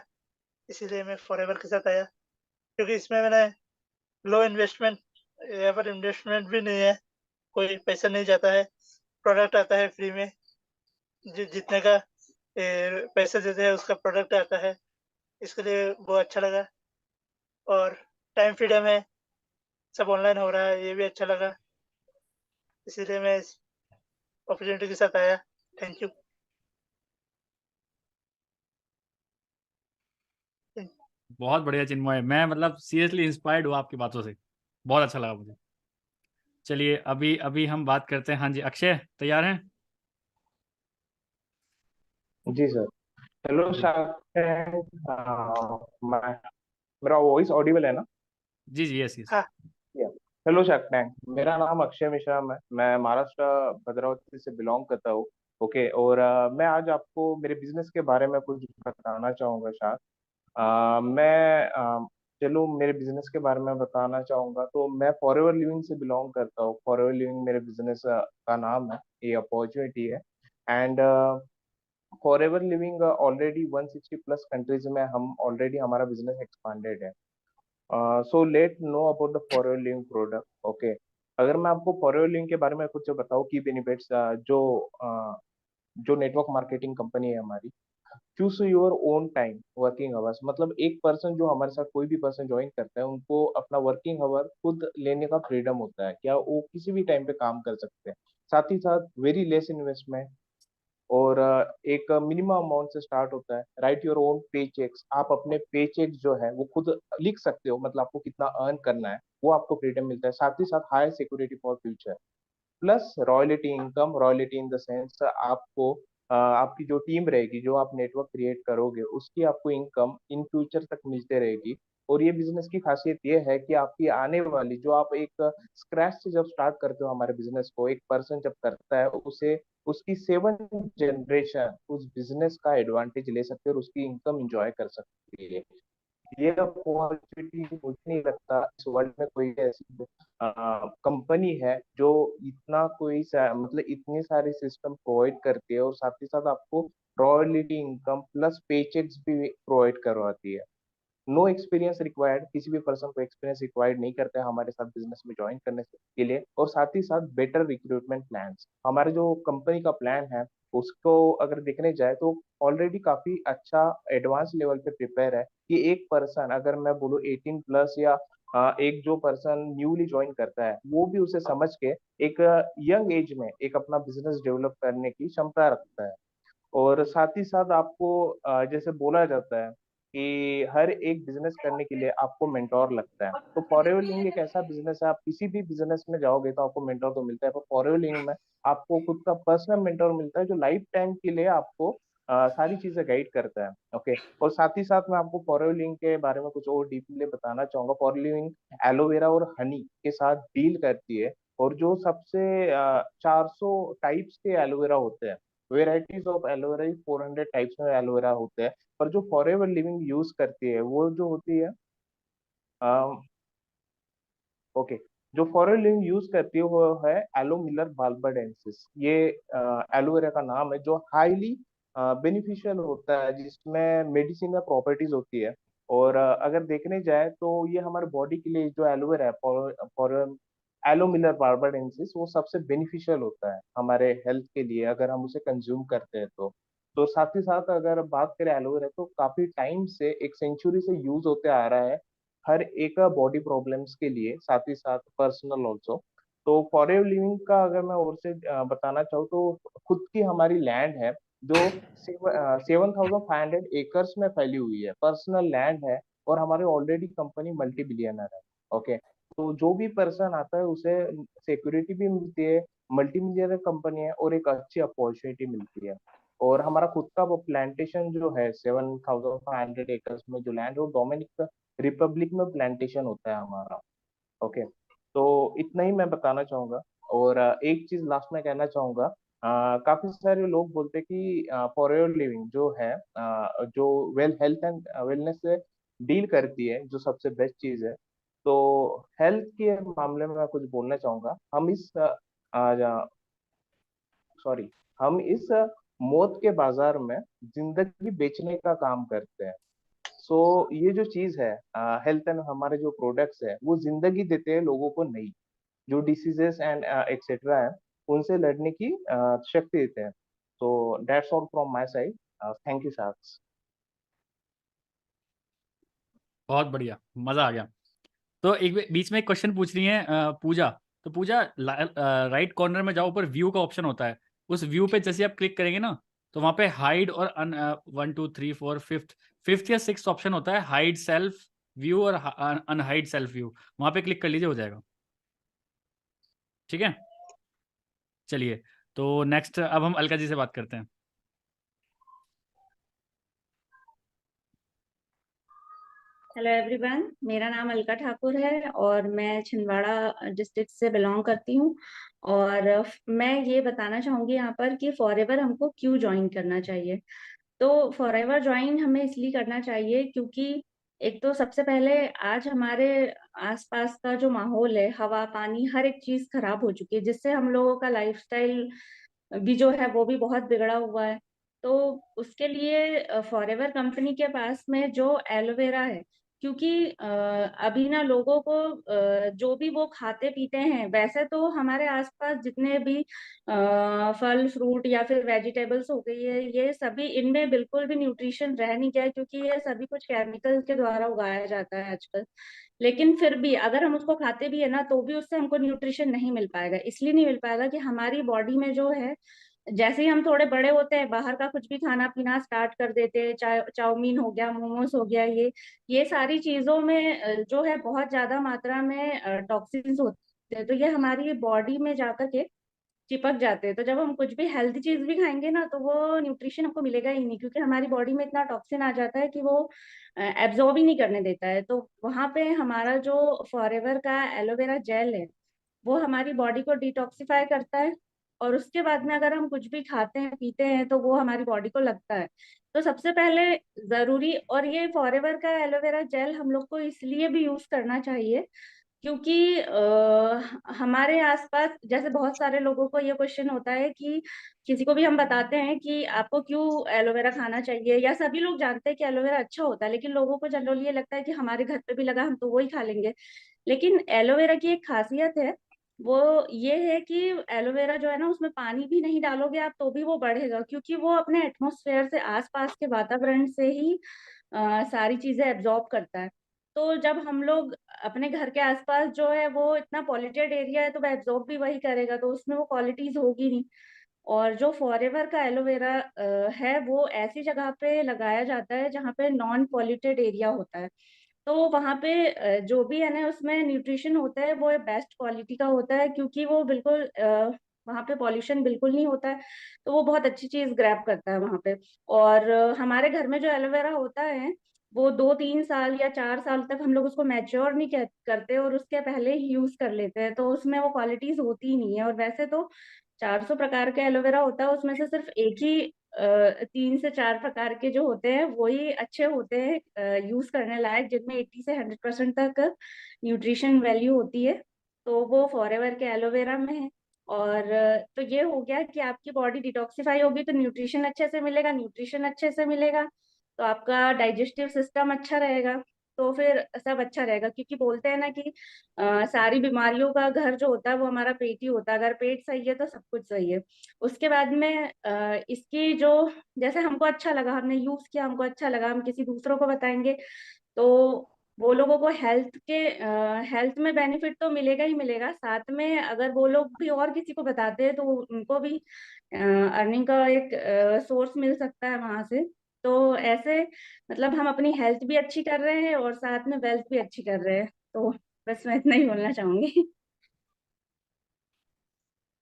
इसीलिए मैं फॉरएवर के साथ आया। क्योंकि इसमें मैंने लो इन्वेस्टमेंट, यहाँ पर इन्वेस्टमेंट भी नहीं है, कोई पैसा नहीं जाता है, प्रोडक्ट आता है फ्री में, जितने का पैसे देते हैं उसका प्रोडक्ट आता है, इसके लिए बहुत अच्छा लगा। और टाइम फ्रीडम है, सब ऑनलाइन हो रहा है, ये भी अच्छा लगा, इसीलिए मैं इस अपॉर्चुनिटी के साथ आया। Thank you. बहुत बढ़िया चिन्मय, मैं मतलब सीरियसली इंस्पायर्ड हुआ आपकी बातों से, बहुत अच्छा लगा मुझे। चलिए अभी अभी हम बात करते हैं। हाँ जी अक्षय, तैयार हैं? जी सर। हेलो जी शार्क टैंक, मेरा वॉइस ऑडिबल है ना? जी जी, यस यस। हाँ, हेलो शार्क टैंक, मेरा नाम अक्षय मिश्रा है। मैं महाराष्ट्र भद्रावती से बिलोंग करता हूँ। ओके, और मैं आज आपको मेरे बिजनेस के बारे में कुछ बताना चाहूँगा शार्क। चलो मेरे बिजनेस के बारे में बताना चाहूंगा। तो मैं फॉरएवर लिविंग से बिलोंग करता हूँ। फॉरएवर लिविंग मेरे बिजनेस का नाम है, ये अपॉर्चुनिटी है। And forever living already 160 plus countries में हम ऑलरेडी हमारा बिजनेस एक्सपांडेड है। So let know about the forever living product. Okay, अगर मैं आपको फॉरएवर लिविंग के बारे में कुछ बताऊँ की बेनिफिट्स, जो नेटवर्क मार्केटिंग कंपनी है हमारी, choose your own time working hours. मतलब एक पर्सन जो हमारे साथ कोई भी पर्सन ज्वाइन करता है, उनको अपना वर्किंग आवर खुद लेने का फ्रीडम होता है, क्या वो किसी भी टाइम पे काम कर सकते हैं। साथ ही साथ वेरी लेस इन्वेस्टमेंट, और एक मिनिमम अमाउंट से स्टार्ट होता है। राइट योर ओन पे चेक्स, आप अपने पे चेक्स जो है वो खुद लिख सकते हो, मतलब आपको कितना अर्न करना है वो आपको फ्रीडम मिलता है। साथ ही साथ high security for future, plus royalty income. Royalty in the sense आपको आपकी जो टीम रहेगी, जो आप नेटवर्क क्रिएट करोगे, उसकी आपको इनकम इन फ्यूचर तक मिलते रहेगी। और ये बिजनेस की खासियत ये है कि आपकी आने वाली, जो आप एक स्क्रैच से जब स्टार्ट करते हो हमारे बिजनेस को, एक पर्सन जब करता है उसे, उसकी 7 जनरेशन उस बिजनेस का एडवांटेज ले सकते हैं और उसकी इनकम एंजॉय कर सकती है। ये अपॉर्चुनिटी मुझे नहीं लगता इस वर्ल्ड में कोई ऐसी कंपनी है जो इतना मतलब इतने सारे सिस्टम प्रोवाइड करती है, और साथ ही साथ आपको रॉयल्टी इनकम प्लस पे चेक्स भी प्रोवाइड करवाती है। नो एक्सपीरियंस रिक्वायर्ड, किसी भी पर्सन को एक्सपीरियंस रिक्वायर्ड नहीं करता है हमारे साथ बिजनेस में ज्वाइन करने के लिए। और साथ ही साथ बेटर रिक्रूटमेंट प्लान्स, हमारे जो कंपनी का प्लान है उसको अगर देखने जाए तो ऑलरेडी काफी अच्छा एडवांस लेवल पे प्रिपेयर है कि एक पर्सन, अगर मैं बोलूँ 18 प्लस, या एक जो पर्सन न्यूली ज्वाइन करता है वो भी उसे समझ के एक यंग एज में एक अपना बिजनेस डेवलप करने की क्षमता रखता है। और साथ ही साथ आपको जैसे बोला जाता है कि हर एक बिजनेस करने के लिए आपको मेंटोर लगता है। तो फॉरएवर लिविंग एक ऐसा बिजनेस है, आप किसी भी बिजनेस में जाओगे तो आपको मेंटोर तो मिलता है, पर फॉरएवर लिविंग में आपको खुद का पर्सनल मेंटोर मिलता है, जो लाइफ टाइम के लिए आपको सारी चीजें गाइड करता है। ओके, और साथ ही साथ मैं आपको फॉरएवर लिविंग के बारे में कुछ और डीपली बताना चाहूंगा। फॉरएवर लिविंग एलोवेरा और हनी के साथ डील करती है, और जो सबसे 400 टाइप्स के एलोवेरा होते हैं, वेराइटीज ऑफ एलोवेरा, 400 टाइप्स में एलोवेरा होते हैं, पर जो फॉरएवर लिविंग यूज करती है वो जो होती है, ओके, जो फॉरएवर लिविंग यूज करती है वो है एलोमिलर बाल्बेडेंसिस। ये एलोवेरा का नाम है, जो हाईली बेनिफिशियल होता है, जिसमें मेडिसिनल प्रॉपर्टीज होती है। और अगर देखने जाए तो ये हमारे बॉडी के लिए जो एलोवेरा है, फॉर एलोमिलर बार्बाडेंसिस, वो सबसे बेनिफिशियल होता है हमारे हेल्थ के लिए, अगर हम उसे कंज्यूम करते हैं तो साथ ही साथ अगर बात करें एलोवेरा, तो काफी टाइम से, एक सेंचुरी से यूज होते आ रहा है हर एक बॉडी प्रॉब्लम्स के लिए, साथ ही साथ पर्सनल ऑल्सो। तो फॉरएवर लिविंग का अगर मैं और से बताना चाहूँ तो खुद की हमारी लैंड है, जो 7,500 एकर्स में फैली हुई है, पर्सनल लैंड है, और हमारे ऑलरेडी कंपनी मल्टी बिलियनर है। ओके, तो जो भी पर्सन आता है उसे सिक्योरिटी भी मिलती है, मल्टी मिलियनर कंपनी है, और एक अच्छी अपॉर्चुनिटी मिलती है। और हमारा खुद का वो प्लांटेशन जो है 7,500 एकर्स में जो लैंड है, वो डोमिनिक रिपब्लिक में प्लांटेशन होता है हमारा। ओके, तो इतना ही मैं बताना चाहूंगा। और एक चीज लास्ट में कहना चाहूंगा, काफी सारे लोग बोलते हैं कि फॉरएवर लिविंग जो है, जो वेल हेल्थ एंड वेलनेस से डील करती है, जो सबसे बेस्ट चीज है। तो हेल्थ के मामले में मैं कुछ बोलना चाहूंगा। सॉरी, हम इस मौत के बाजार में जिंदगी बेचने का काम करते हैं। सो ये जो चीज है, हेल्थ एंड हमारे जो प्रोडक्ट्स है वो जिंदगी देते हैं लोगों को, नहीं जो डिसीजेस एंड एक्सेट्रा है उनसे लड़ने की शक्ति देते हैं। तो that's all from my side. Thank you sharks. बहुत बढ़िया, मजा आ गया। तो एक बीच में एक क्वेश्चन पूछ रही है पूजा। तो पूजा, राइट कॉर्नर में जाओ, ऊपर व्यू का ऑप्शन होता है। उस व्यू पे जैसे आप क्लिक करेंगे ना, तो वहां पे हाइड और 1 2 3 4 फिफ्थ या सिक्स्थ ऑप्शन होता है, हाइड सेल्फ व्यू और अनहाइड सेल्फ व्यू। वहां पे क्लिक कर लीजिए, हो जाएगा। ठीक है, चलिए। तो नेक्स्ट अब हम अलका जी से बात करते हैं। हेलो एवरीवन, मेरा नाम अलका ठाकुर है और मैं छिंदवाड़ा डिस्ट्रिक्ट से बिलोंग करती हूँ। और मैं ये बताना चाहूंगी यहाँ पर कि फॉरएवर हमको क्यों ज्वाइन करना चाहिए। तो फॉरएवर ज्वाइन हमें इसलिए करना चाहिए क्योंकि एक तो सबसे पहले आज हमारे आसपास का जो माहौल है, हवा पानी हर एक चीज खराब हो चुकी है, जिससे हम लोगों का लाइफस्टाइल भी जो है वो भी बहुत बिगड़ा हुआ है। तो उसके लिए फॉरएवर कंपनी के पास में जो एलोवेरा है, क्योंकि अभी ना लोगों को जो भी वो खाते पीते हैं, वैसे तो हमारे आसपास जितने भी फल फ्रूट या फिर वेजिटेबल्स हो गई है, ये सभी इनमें बिल्कुल भी न्यूट्रिशन रह नहीं गया है, क्योंकि ये सभी कुछ केमिकल के द्वारा उगाया जाता है आजकल। लेकिन फिर भी अगर हम उसको खाते भी है ना, तो भी उससे हमको न्यूट्रिशन नहीं मिल पाएगा। इसलिए नहीं मिल पाएगा कि हमारी बॉडी में जो है, जैसे ही हम थोड़े बड़े होते हैं, बाहर का कुछ भी खाना पीना स्टार्ट कर देते हैं, चाहे चाउमीन हो गया, मोमोज हो गया, ये सारी चीजों में जो है बहुत ज्यादा मात्रा में टॉक्सिन्स होते हैं। तो ये हमारी बॉडी में जाकर के चिपक जाते हैं। तो जब हम कुछ भी हेल्दी चीज भी खाएंगे ना, तो वो न्यूट्रिशन हमको मिलेगा ही नहीं, क्योंकि हमारी बॉडी में इतना टॉक्सिन आ जाता है कि वो एब्जॉर्ब ही नहीं करने देता है। तो वहां पे हमारा जो फॉरएवर का एलोवेरा जेल है, वो हमारी बॉडी को डिटॉक्सिफाई करता है। और उसके बाद में अगर हम कुछ भी खाते हैं पीते हैं, तो वो हमारी बॉडी को लगता है। तो सबसे पहले जरूरी, और ये फॉरएवर का एलोवेरा जेल हम लोग को इसलिए भी यूज करना चाहिए क्योंकि हमारे आसपास जैसे बहुत सारे लोगों को ये क्वेश्चन होता है कि किसी को भी हम बताते हैं कि आपको क्यों एलोवेरा खाना चाहिए, या सभी लोग जानते हैं कि एलोवेरा अच्छा होता है, लेकिन लोगों को जनरली ये लगता है कि हमारे घर पे भी लगा, हम तो वो ही खा लेंगे। लेकिन एलोवेरा की एक खासियत है, वो ये है कि एलोवेरा जो है ना, उसमें पानी भी नहीं डालोगे आप तो भी वो बढ़ेगा, क्योंकि वो अपने एटमॉस्फेयर से, आसपास के वातावरण से ही सारी चीजें एब्जॉर्ब करता है। तो जब हम लोग अपने घर के आसपास जो है वो इतना पॉल्यूटेड एरिया है, तो वह एब्जॉर्ब भी वही करेगा, तो उसमें वो क्वालिटीज होगी नहीं। और जो फॉरएवर का एलोवेरा है, वो ऐसी जगह पे लगाया जाता है जहाँ पे नॉन पॉल्यूटेड एरिया होता है। तो वहाँ पे जो भी है ना उसमें न्यूट्रिशन होता है, वो बेस्ट क्वालिटी का होता है, क्योंकि वो बिल्कुल वहाँ पे पॉल्यूशन बिल्कुल नहीं होता है। तो वो बहुत अच्छी चीज ग्रैब करता है वहाँ पे। और हमारे घर में जो एलोवेरा होता है, वो 2 3 साल या 4 साल तक हम लोग उसको मैच्योर नहीं करते, और उसके पहले ही यूज कर लेते हैं, तो उसमें वो क्वालिटीज होती ही नहीं है। और वैसे तो 400 प्रकार का एलोवेरा होता है, उसमें से सिर्फ एक ही 3 से 4 प्रकार के जो होते हैं वही अच्छे होते हैं यूज करने लायक, जिनमें 80 से 100% तक न्यूट्रिशन वैल्यू होती है। तो वो फॉरएवर के एलोवेरा में है। और तो ये हो गया कि आपकी बॉडी डिटॉक्सिफाई होगी, तो न्यूट्रिशन अच्छे से मिलेगा, न्यूट्रिशन अच्छे से मिलेगा तो आपका डाइजेस्टिव सिस्टम अच्छा रहेगा। तो फिर सब अच्छा रहेगा, क्योंकि बोलते हैं ना कि सारी बीमारियों का घर जो होता है वो हमारा पेट ही होता है। अगर पेट सही है तो सब कुछ सही है। उसके बाद में इसकी जो, जैसे हमको अच्छा लगा, हमने यूज किया, हमको अच्छा लगा, हम किसी दूसरों को बताएंगे, तो वो लोगों को हेल्थ में बेनिफिट तो मिलेगा ही मिलेगा, साथ में अगर वो लोग भी और किसी को बताते हैं तो उनको भी अर्निंग का एक सोर्स मिल सकता है वहां से। तो ऐसे मतलब हम अपनी हेल्थ भी अच्छी कर रहे हैं और साथ में वेल्थ भी अच्छी कर रहे हैं। तो बस मैं इतना ही बोलना चाहूंगी।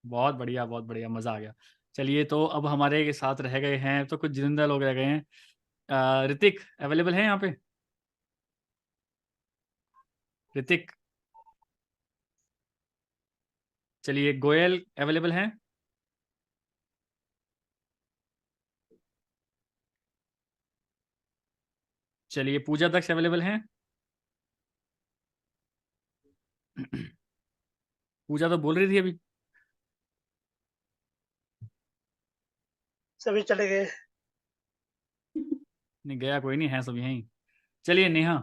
बहुत बढ़िया, बहुत बढ़िया, मजा आ गया। चलिए, तो अब हमारे साथ रह गए हैं, तो कुछ जिंदा लोग रह गए हैं। ऋतिक अवेलेबल है यहाँ पे? ऋतिक, चलिए, गोयल अवेलेबल हैं? चलिए, पूजा दक्ष अवेलेबल हैं? पूजा तो बोल रही थी अभी। सभी चले गए। नहीं गया कोई नहीं है, सब यहीं। चलिए नेहा,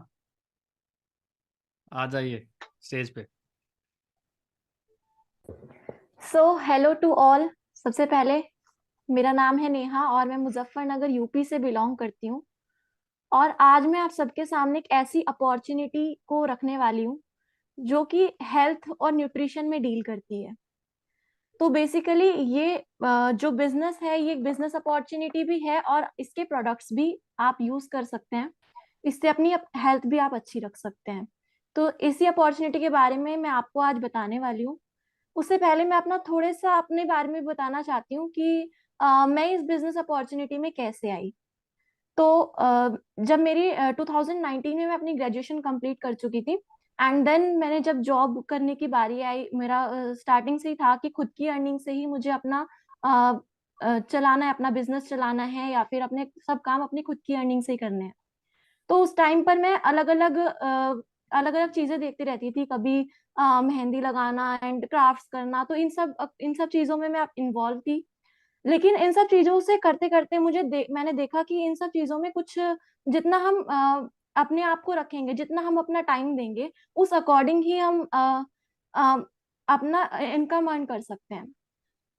आ जाइए स्टेज पे। So hello to all. सबसे पहले मेरा नाम है नेहा और मैं मुजफ्फरनगर यूपी से बिलोंग करती हूँ। और आज मैं आप सबके सामने एक ऐसी अपॉर्चुनिटी को रखने वाली हूँ जो कि हेल्थ और न्यूट्रिशन में डील करती है। तो बेसिकली ये जो बिजनेस है ये एक बिजनेस अपॉर्चुनिटी भी है और इसके प्रोडक्ट्स भी आप यूज कर सकते हैं। इससे अपनी हेल्थ भी आप अच्छी रख सकते हैं। तो इसी अपॉर्चुनिटी के बारे में मैं आपको आज बताने वाली हूँ। उससे पहले मैं अपना थोड़ा सा अपने बारे में बताना चाहती हूँ कि मैं इस बिजनेस अपॉर्चुनिटी में कैसे आई। तो जब मेरी 2019 में मैं अपनी ग्रेजुएशन कंप्लीट कर चुकी थी एंड देन मैंने जब जॉब करने की बारी आई, मेरा स्टार्टिंग से ही था कि खुद की अर्निंग से ही मुझे अपना चलाना है, अपना बिजनेस चलाना है या फिर अपने सब काम अपनी खुद की अर्निंग से ही करने हैं। तो उस टाइम पर मैं अलग अलग चीजें देखती रहती थी। कभी मेहंदी लगाना एंड क्राफ्ट्स करना, तो इन सब चीजों में मैं इन्वॉल्व थी। लेकिन इन सब चीजों से करते करते मैंने देखा कि इन सब चीजों में कुछ जितना हम अपने आप को रखेंगे, जितना हम अपना टाइम देंगे, उस अकॉर्डिंग ही हम अपना इनकम अर्न कर सकते हैं।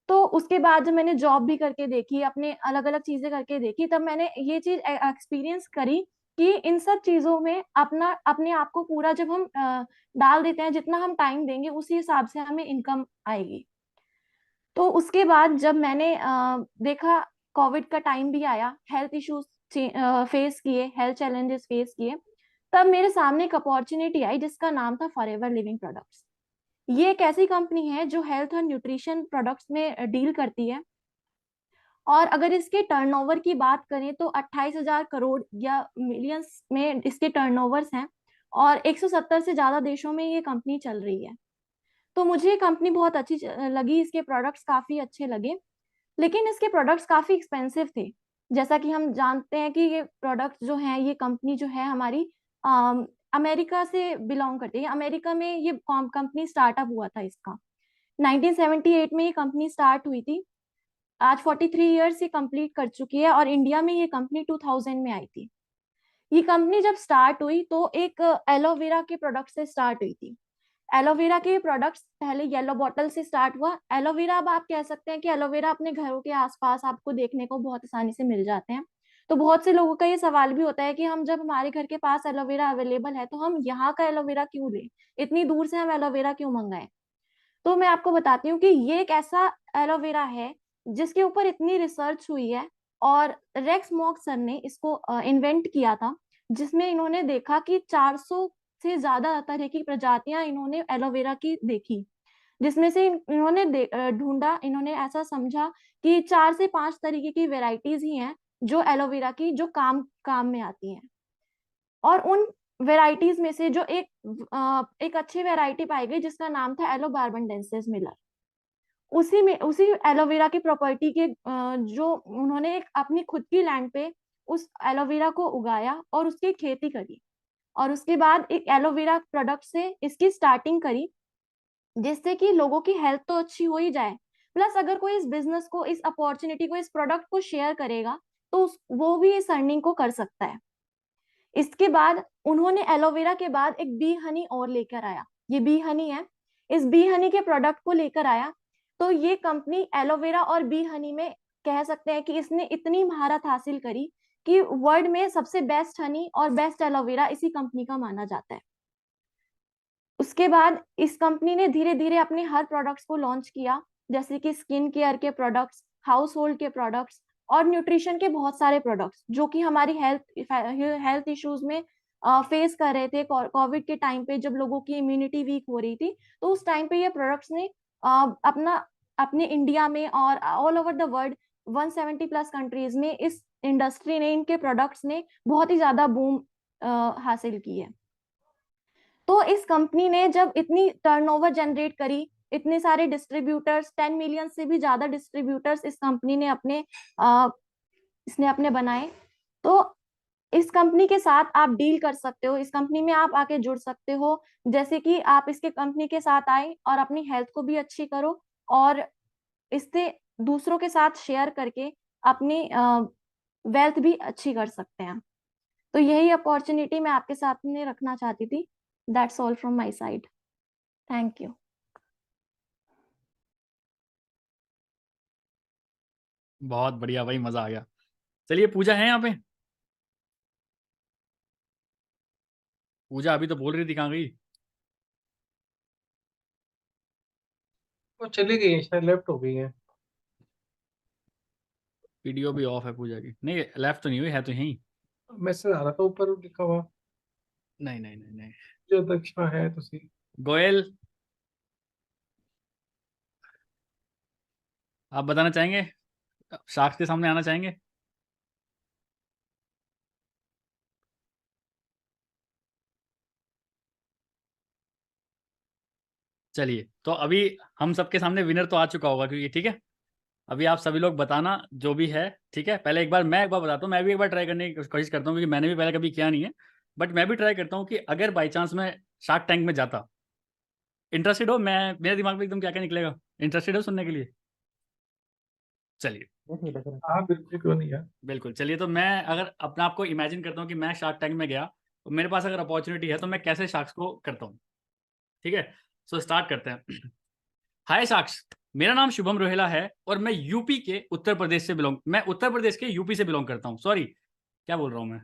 तो उसके बाद जब मैंने जॉब भी करके देखी, अपने अलग अलग चीजें करके देखी, तब मैंने ये चीज एक्सपीरियंस करी कि इन सब चीजों में अपने आप को पूरा जब हम डाल देते हैं, जितना हम टाइम देंगे उसी हिसाब से हमें इनकम आएगी। तो उसके बाद जब मैंने देखा, कोविड का टाइम भी आया, हेल्थ इश्यूज फेस किए, हेल्थ चैलेंजेस फेस किए, तब मेरे सामने एक अपॉर्चुनिटी आई जिसका नाम था फॉरएवर लिविंग प्रोडक्ट्स। ये एक ऐसी कंपनी है जो हेल्थ और न्यूट्रिशन प्रोडक्ट्स में डील करती है। और अगर इसके टर्नओवर की बात करें तो 28,000 करोड़ या मिलियंस में इसके टर्नओवर्स हैं और 170 से ज्यादा देशों में ये कंपनी चल रही है। तो मुझे ये कंपनी बहुत अच्छी लगी, इसके प्रोडक्ट्स काफी अच्छे लगे। लेकिन इसके प्रोडक्ट्स काफी एक्सपेंसिव थे। जैसा कि हम जानते हैं कि ये प्रोडक्ट्स जो हैं, ये कंपनी जो है हमारी अमेरिका से बिलोंग करती है। अमेरिका में ये कंपनी स्टार्टअप हुआ था इसका। 1978 में ये कंपनी स्टार्ट हुई थी। आज 43 इयर्स ये कंप्लीट कर चुकी है और इंडिया में ये कंपनी 2000 में आई थी। ये कंपनी जब स्टार्ट हुई तो एक एलोवेरा के प्रोडक्ट से स्टार्ट हुई थी। एलोवेरा के प्रोडक्ट्स पहले येलो बॉटल से स्टार्ट हुआ। एलोवेरा अब आप कह सकते हैं कि एलोवेरा अपने घरों के आसपास आपको देखने को बहुत आसानी से मिल जाते हैं। तो बहुत से लोगों का ये सवाल भी होता है कि हम जब हमारे घर के पास एलोवेरा अवेलेबल है तो हम यहाँ का एलोवेरा क्यों लें, इतनी दूर से हम एलोवेरा क्यों मंगाएं। तो मैं आपको बताती हूँ कि ये एक ऐसा एलोवेरा है जिसके ऊपर इतनी रिसर्च हुई है और रेक्स मॉक सर ने इसको इन्वेंट किया था, जिसमें इन्होंने देखा कि 400 से ज्यादा तरह की प्रजातियां इन्होंने एलोवेरा की देखी, जिसमें से इन्होंने ढूंढा, इन्होंने ऐसा समझा कि 4 से 5 तरीके की वेराइटीज ही हैं जो एलोवेरा की जो काम में आती हैं। और उन वेराइटीज में से जो एक अच्छी वेराइटी पाई गई जिसका नाम था एलोबार्बनडेंसिस मिलर। उसी एलोवेरा की प्रॉपर्टी के जो उन्होंने एक अपनी खुद की लैंड पे उस एलोवेरा को उगाया और उसकी खेती करी और उसके बाद एक एलोवेरा प्रोडक्ट से इसकी स्टार्टिंग करी, जिससे कि लोगों की हेल्थ तो अच्छी हो ही जाए, प्लस अगर कोई इस बिजनेस को, इस अपॉर्चुनिटी को, इस प्रोडक्ट को शेयर करेगा तो वो भी इस अर्निंग को कर सकता है। इसके बाद उन्होंने एलोवेरा के बाद एक बी हनी और लेकर आया। ये बी हनी है, इस बी हनी के प्रोडक्ट को लेकर आया। तो ये कंपनी एलोवेरा और बी हनी में कह सकते हैं कि इसने इतनी महारत हासिल करी कि वर्ल्ड में सबसे बेस्ट हनी और बेस्ट एलोवेरा इसी कंपनी का माना जाता है। उसके बाद इस कंपनी ने धीरे धीरे अपने हर प्रोडक्ट्स को लॉन्च किया, जैसे कि स्किन केयर के प्रोडक्ट्स, हाउस होल्ड के प्रोडक्ट्स और न्यूट्रिशन के बहुत सारे प्रोडक्ट्स जो कि हमारी हेल्थ इश्यूज में फेस कर रहे थे। कोविड के टाइम पे जब लोगों की इम्यूनिटी वीक हो रही थी, तो उस टाइम पे ये प्रोडक्ट्स ने अपने इंडिया में और all over the world 170 plus countries में इस इंडस्ट्री ने, इनके प्रोडक्ट्स ने बहुत ही ज्यादा बूम हासिल की है। तो इस कंपनी ने जब इतनी टर्नओवर जनरेट करी, इतने सारे डिस्ट्रीब्यूटर्स, 10 मिलियन से भी ज्यादा डिस्ट्रीब्यूटर्स इस कंपनी ने इसने अपने बनाए, तो इस कंपनी के साथ आप डील कर सकते हो, इस कंपनी में आप आके जुड़ सकते हो। जैसे कि आप इसके कंपनी के साथ आए और अपनी हेल्थ को भी अच्छी करो और इससे दूसरों के साथ शेयर करके अपनी वेल्थ भी अच्छी कर सकते हैं। तो यही अपॉर्चुनिटी मैं आपके साथ में रखना चाहती थी। That's all from my side. Thank you. बहुत बढ़िया भाई, मजा आ गया। चलिए पूजा है यहाँ पे? पूजा अभी तो बोल रही थी, कहाँ गई? वो चली गई है, शायद लेफ्ट हो गई है। वीडियो भी ऑफ है पूजा की। नहीं, लेफ्ट तो नहीं हुई, है तो यहीं। मैसेज आ रहा था ऊपर लिखा हुआ, नहीं नहीं नहीं नहीं। जो दक्षा है तुसी। गोयल, आप बताना चाहेंगे? साक्ष के सामने आना चाहेंगे? चलिए, तो अभी हम सबके सामने विनर तो आ चुका होगा, क्योंकि ठीक है, अभी आप सभी लोग बताना जो भी है। ठीक है, पहले मैं एक बार बताता हूँ, मैं भी एक बार ट्राई करने की कोशिश करता हूँ, क्योंकि मैंने भी पहले कभी किया नहीं है। बट मैं भी ट्राई करता हूँ कि अगर बाई चांस मैं शार्क टैंक में जाता, इंटरेस्टेड हो? मैं, मेरे दिमाग में एकदम क्या क्या निकलेगा, इंटरेस्टेड हो सुनने के लिए? चलिए, हाँ बिल्कुल, क्यों नहीं यार। बिल्कुल। चलिए, तो मैं अगर अपने आप को इमेजिन करता हूँ कि मैं शार्क टैंक में गया, तो मेरे पास अगर अपॉर्चुनिटी है तो मैं कैसे शार्क्स को करता हूँ। ठीक है, सो स्टार्ट करते हैं। हाय साक्ष, मेरा नाम शुभम रोहेला है और मैं यूपी के उत्तर प्रदेश से मैं उत्तर प्रदेश के यूपी से बिलोंग करता हूँ। सॉरी, क्या बोल रहा हूँ मैं?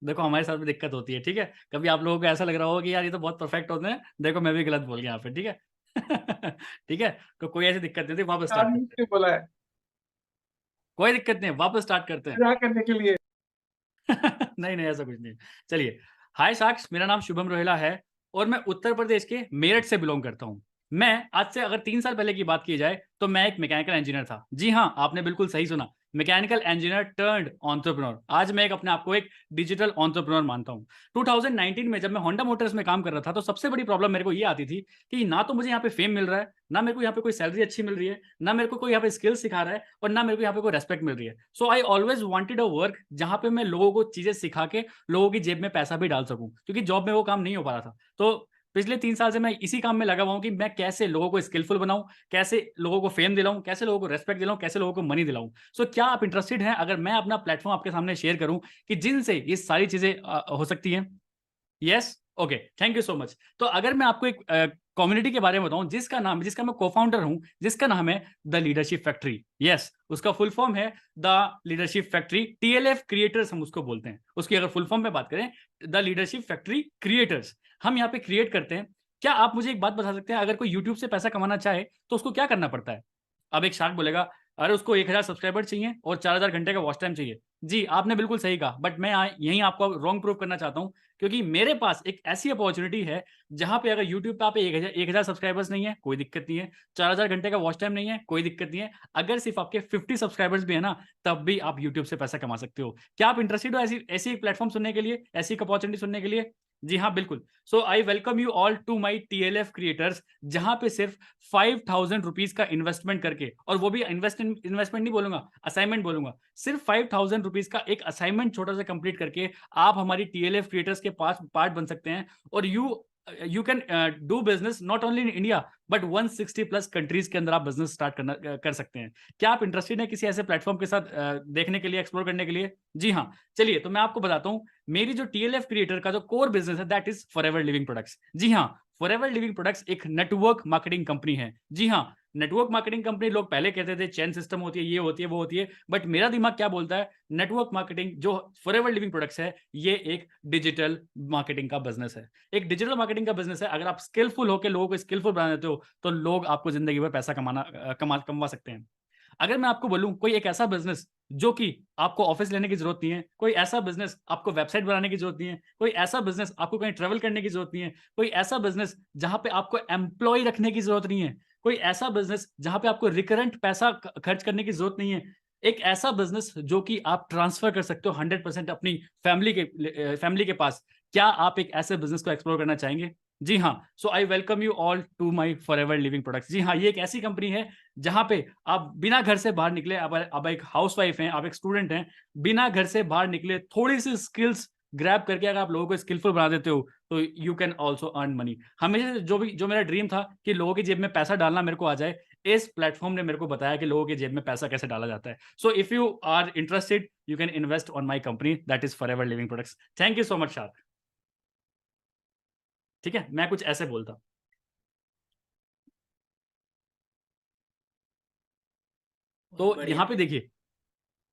देखो, हमारे साथ में दिक्कत होती है। ठीक है, कभी आप लोगों को ऐसा लग रहा होगा कि यार ये तो बहुत परफेक्ट होते हैं, देखो मैं भी गलत बोल गया यहाँ पे। ठीक है ठीक है, तो कोई ऐसी दिक्कत नहीं होती, वापस स्टार्ट करते हैं। बोला है कोई दिक्कत नहीं है, वापस स्टार्ट करते हैं। क्या करने के लिए। नहीं नहीं, ऐसा कुछ नहीं। चलिए, हाय साक्ष, मेरा नाम शुभम रोहेला है और मैं उत्तर प्रदेश के मेरठ से बिलोंग करता हूँ। मैं आज से अगर 3 साल पहले की बात की जाए तो मैं एक मैकेनिकल इंजीनियर था। जी हाँ, आपने बिल्कुल सही सुना, मैकेनिकल इंजीनियर टर्न्ड एंटरप्रेन्योर। आज मैं अपने आप को एक डिजिटल एंटरप्रेन्योर मानता हूँ। 2019 में जब मैं होंडा मोटर्स में काम कर रहा था, तो सबसे बड़ी प्रॉब्लम मेरे को ये आती थी कि ना तो मुझे यहाँ पे फेम मिल रहा है, ना मेरे को यहाँ पे कोई सैलरी अच्छी मिल रही है, ना मेरे को कोई यहाँ पे स्किल सिखा रहा है, और ना मेरे को यहाँ पे कोई रेस्पेक्ट मिल रही है। So I always wanted a work जहाँ पे मैं लोगों को चीजें सिखा के लोगों की जेब में पैसा भी डाल सकूं, क्योंकि जॉब में वो काम नहीं हो पा रहा था। तो पिछले 3 साल से मैं इसी काम में लगा हुआ हूँ कि मैं कैसे लोगों को स्किलफुल बनाऊं, कैसे लोगों को फेम दिलाऊं, कैसे लोगों को रेस्पेक्ट दिलाऊं, कैसे लोगों को मनी दिलाऊं। सो क्या आप इंटरेस्टेड हैं अगर मैं अपना प्लेटफॉर्म आपके सामने शेयर करूं कि जिनसे ये सारी चीजें हो सकती हैं? Yes, okay, thank you so much. तो अगर मैं आपको एक कम्युनिटी के बारे में बताऊं जिसका मैं को-फाउंडर हूं, जिसका नाम है द लीडरशिप फैक्ट्री। यस, उसका फुल फॉर्म है the leadership factory, TLF creators हम उसको बोलते हैं। उसकी अगर फुल फॉर्म में बात करें, द लीडरशिप फैक्ट्री क्रिएटर्स। हम यहाँ पे क्रिएट करते हैं। क्या आप मुझे एक बात बता सकते हैं, अगर कोई यूट्यूब से पैसा कमाना चाहे तो उसको क्या करना पड़ता है? अब एक शार्क बोलेगा, अरे उसको 1000 सब्सक्राइबर चाहिए और 4000 घंटे का वॉच टाइम चाहिए। जी, आपने बिल्कुल सही कहा, बट मैं यहीं आपको रॉन्ग प्रूव करना चाहता हूं, क्योंकि मेरे पास एक ऐसी अपॉर्चुनिटी है जहां पे अगर यूट्यूब पे आप 1000 सब्सक्राइबर्स नहीं है, कोई दिक्कत नहीं है, 4000 घंटे का वॉच टाइम नहीं है, कोई दिक्कत नहीं है, अगर सिर्फ आपके 50 सब्सक्राइबर्स भी है ना, तब भी आप यूट्यूब से पैसा कमा सकते हो। क्या आप इंटरेस्टेड हो ऐसी एक प्लेटफॉर्म सुनने के लिए, ऐसी एक अपॉर्चुनिटी सुनने के लिए? जी हाँ, बिल्कुल। So I welcome you all to my TLF creators, जहां पे सिर्फ 5000 रुपीज का इन्वेस्टमेंट करके, और वो भी इन्वेस्टमेंट नहीं बोलूंगा, असाइनमेंट बोलूंगा, सिर्फ 5000 रुपीज का एक असाइनमेंट छोटा सा कंप्लीट करके आप हमारी TLF क्रिएटर्स के पास पार्ट बन सकते हैं। और you can do business not only in India but 160+ countries के अंदर आप बिजनेस स्टार्ट कर सकते हैं। क्या आप इंटरेस्टेड हैं किसी ऐसे प्लेटफॉर्म के साथ देखने के लिए, एक्सप्लोर करने के लिए? जी हाँ, चलिए, तो मैं आपको बताता हूं, मेरी जो TLF क्रिएटर का जो कोर बिजनेस है, that is Forever Living Products. जी हाँ, फॉरएवर लिविंग प्रोडक्ट्स एक नेटवर्क मार्केटिंग कंपनी है। जी हाँ, नेटवर्क मार्केटिंग कंपनी, लोग पहले कहते थे चेन सिस्टम होती है, ये होती है, वो होती है, बट मेरा दिमाग क्या बोलता है, नेटवर्क मार्केटिंग जो फॉरएवर लिविंग प्रोडक्ट्स है, ये एक डिजिटल मार्केटिंग का बिजनेस है। एक डिजिटल मार्केटिंग का बिजनेस है। अगर आप स्किलफुल होकर लोगों को स्किलफुल बना देते हो तो लोग आपको जिंदगी भर पैसा कमा सकते हैं। अगर मैं आपको बोलूं कोई एक ऐसा बिजनेस जो कि आपको ऑफिस लेने की जरूरत नहीं है, कोई ऐसा बिजनेस आपको वेबसाइट बनाने की जरूरत नहीं है, कोई ऐसा बिजनेस आपको कहीं ट्रेवल करने की जरूरत नहीं है, कोई ऐसा बिजनेस जहां पे आपको एम्प्लॉय रखने की जरूरत नहीं है, कोई ऐसा बिजनेस जहां पे आपको रिकरेंट पैसा खर्च करने की जरूरत नहीं है, एक ऐसा बिजनेस जो कि आप ट्रांसफर कर सकते हो 100% अपनी फैमिली के पास, क्या आप एक ऐसे बिजनेस को एक्सप्लोर करना चाहेंगे? जी हाँ, so I welcome you all to my Forever Living Products. जी हाँ, ये एक ऐसी कंपनी है जहां पे आप बिना घर से बाहर निकले, आप एक हाउसवाइफ हैं, आप एक स्टूडेंट हैं, बिना घर से बाहर निकले थोड़ी सी स्किल्स ग्रैब करके अगर आप लोगों को स्किलफुल बना देते हो तो you can also earn money. हमेशा से जो मेरा ड्रीम था कि लोगों की जेब में पैसा डालना मेरे को आ जाए, इस प्लेटफॉर्म ने मेरे को बताया कि लोगों की जेब में पैसा कैसे डाला जाता है। So if you are interested you can invest on my company, that is Forever Living Products. Thank you so much shark. ठीक है, मैं कुछ ऐसे बोलता। तो बढ़िया। यहाँ पे देखिए,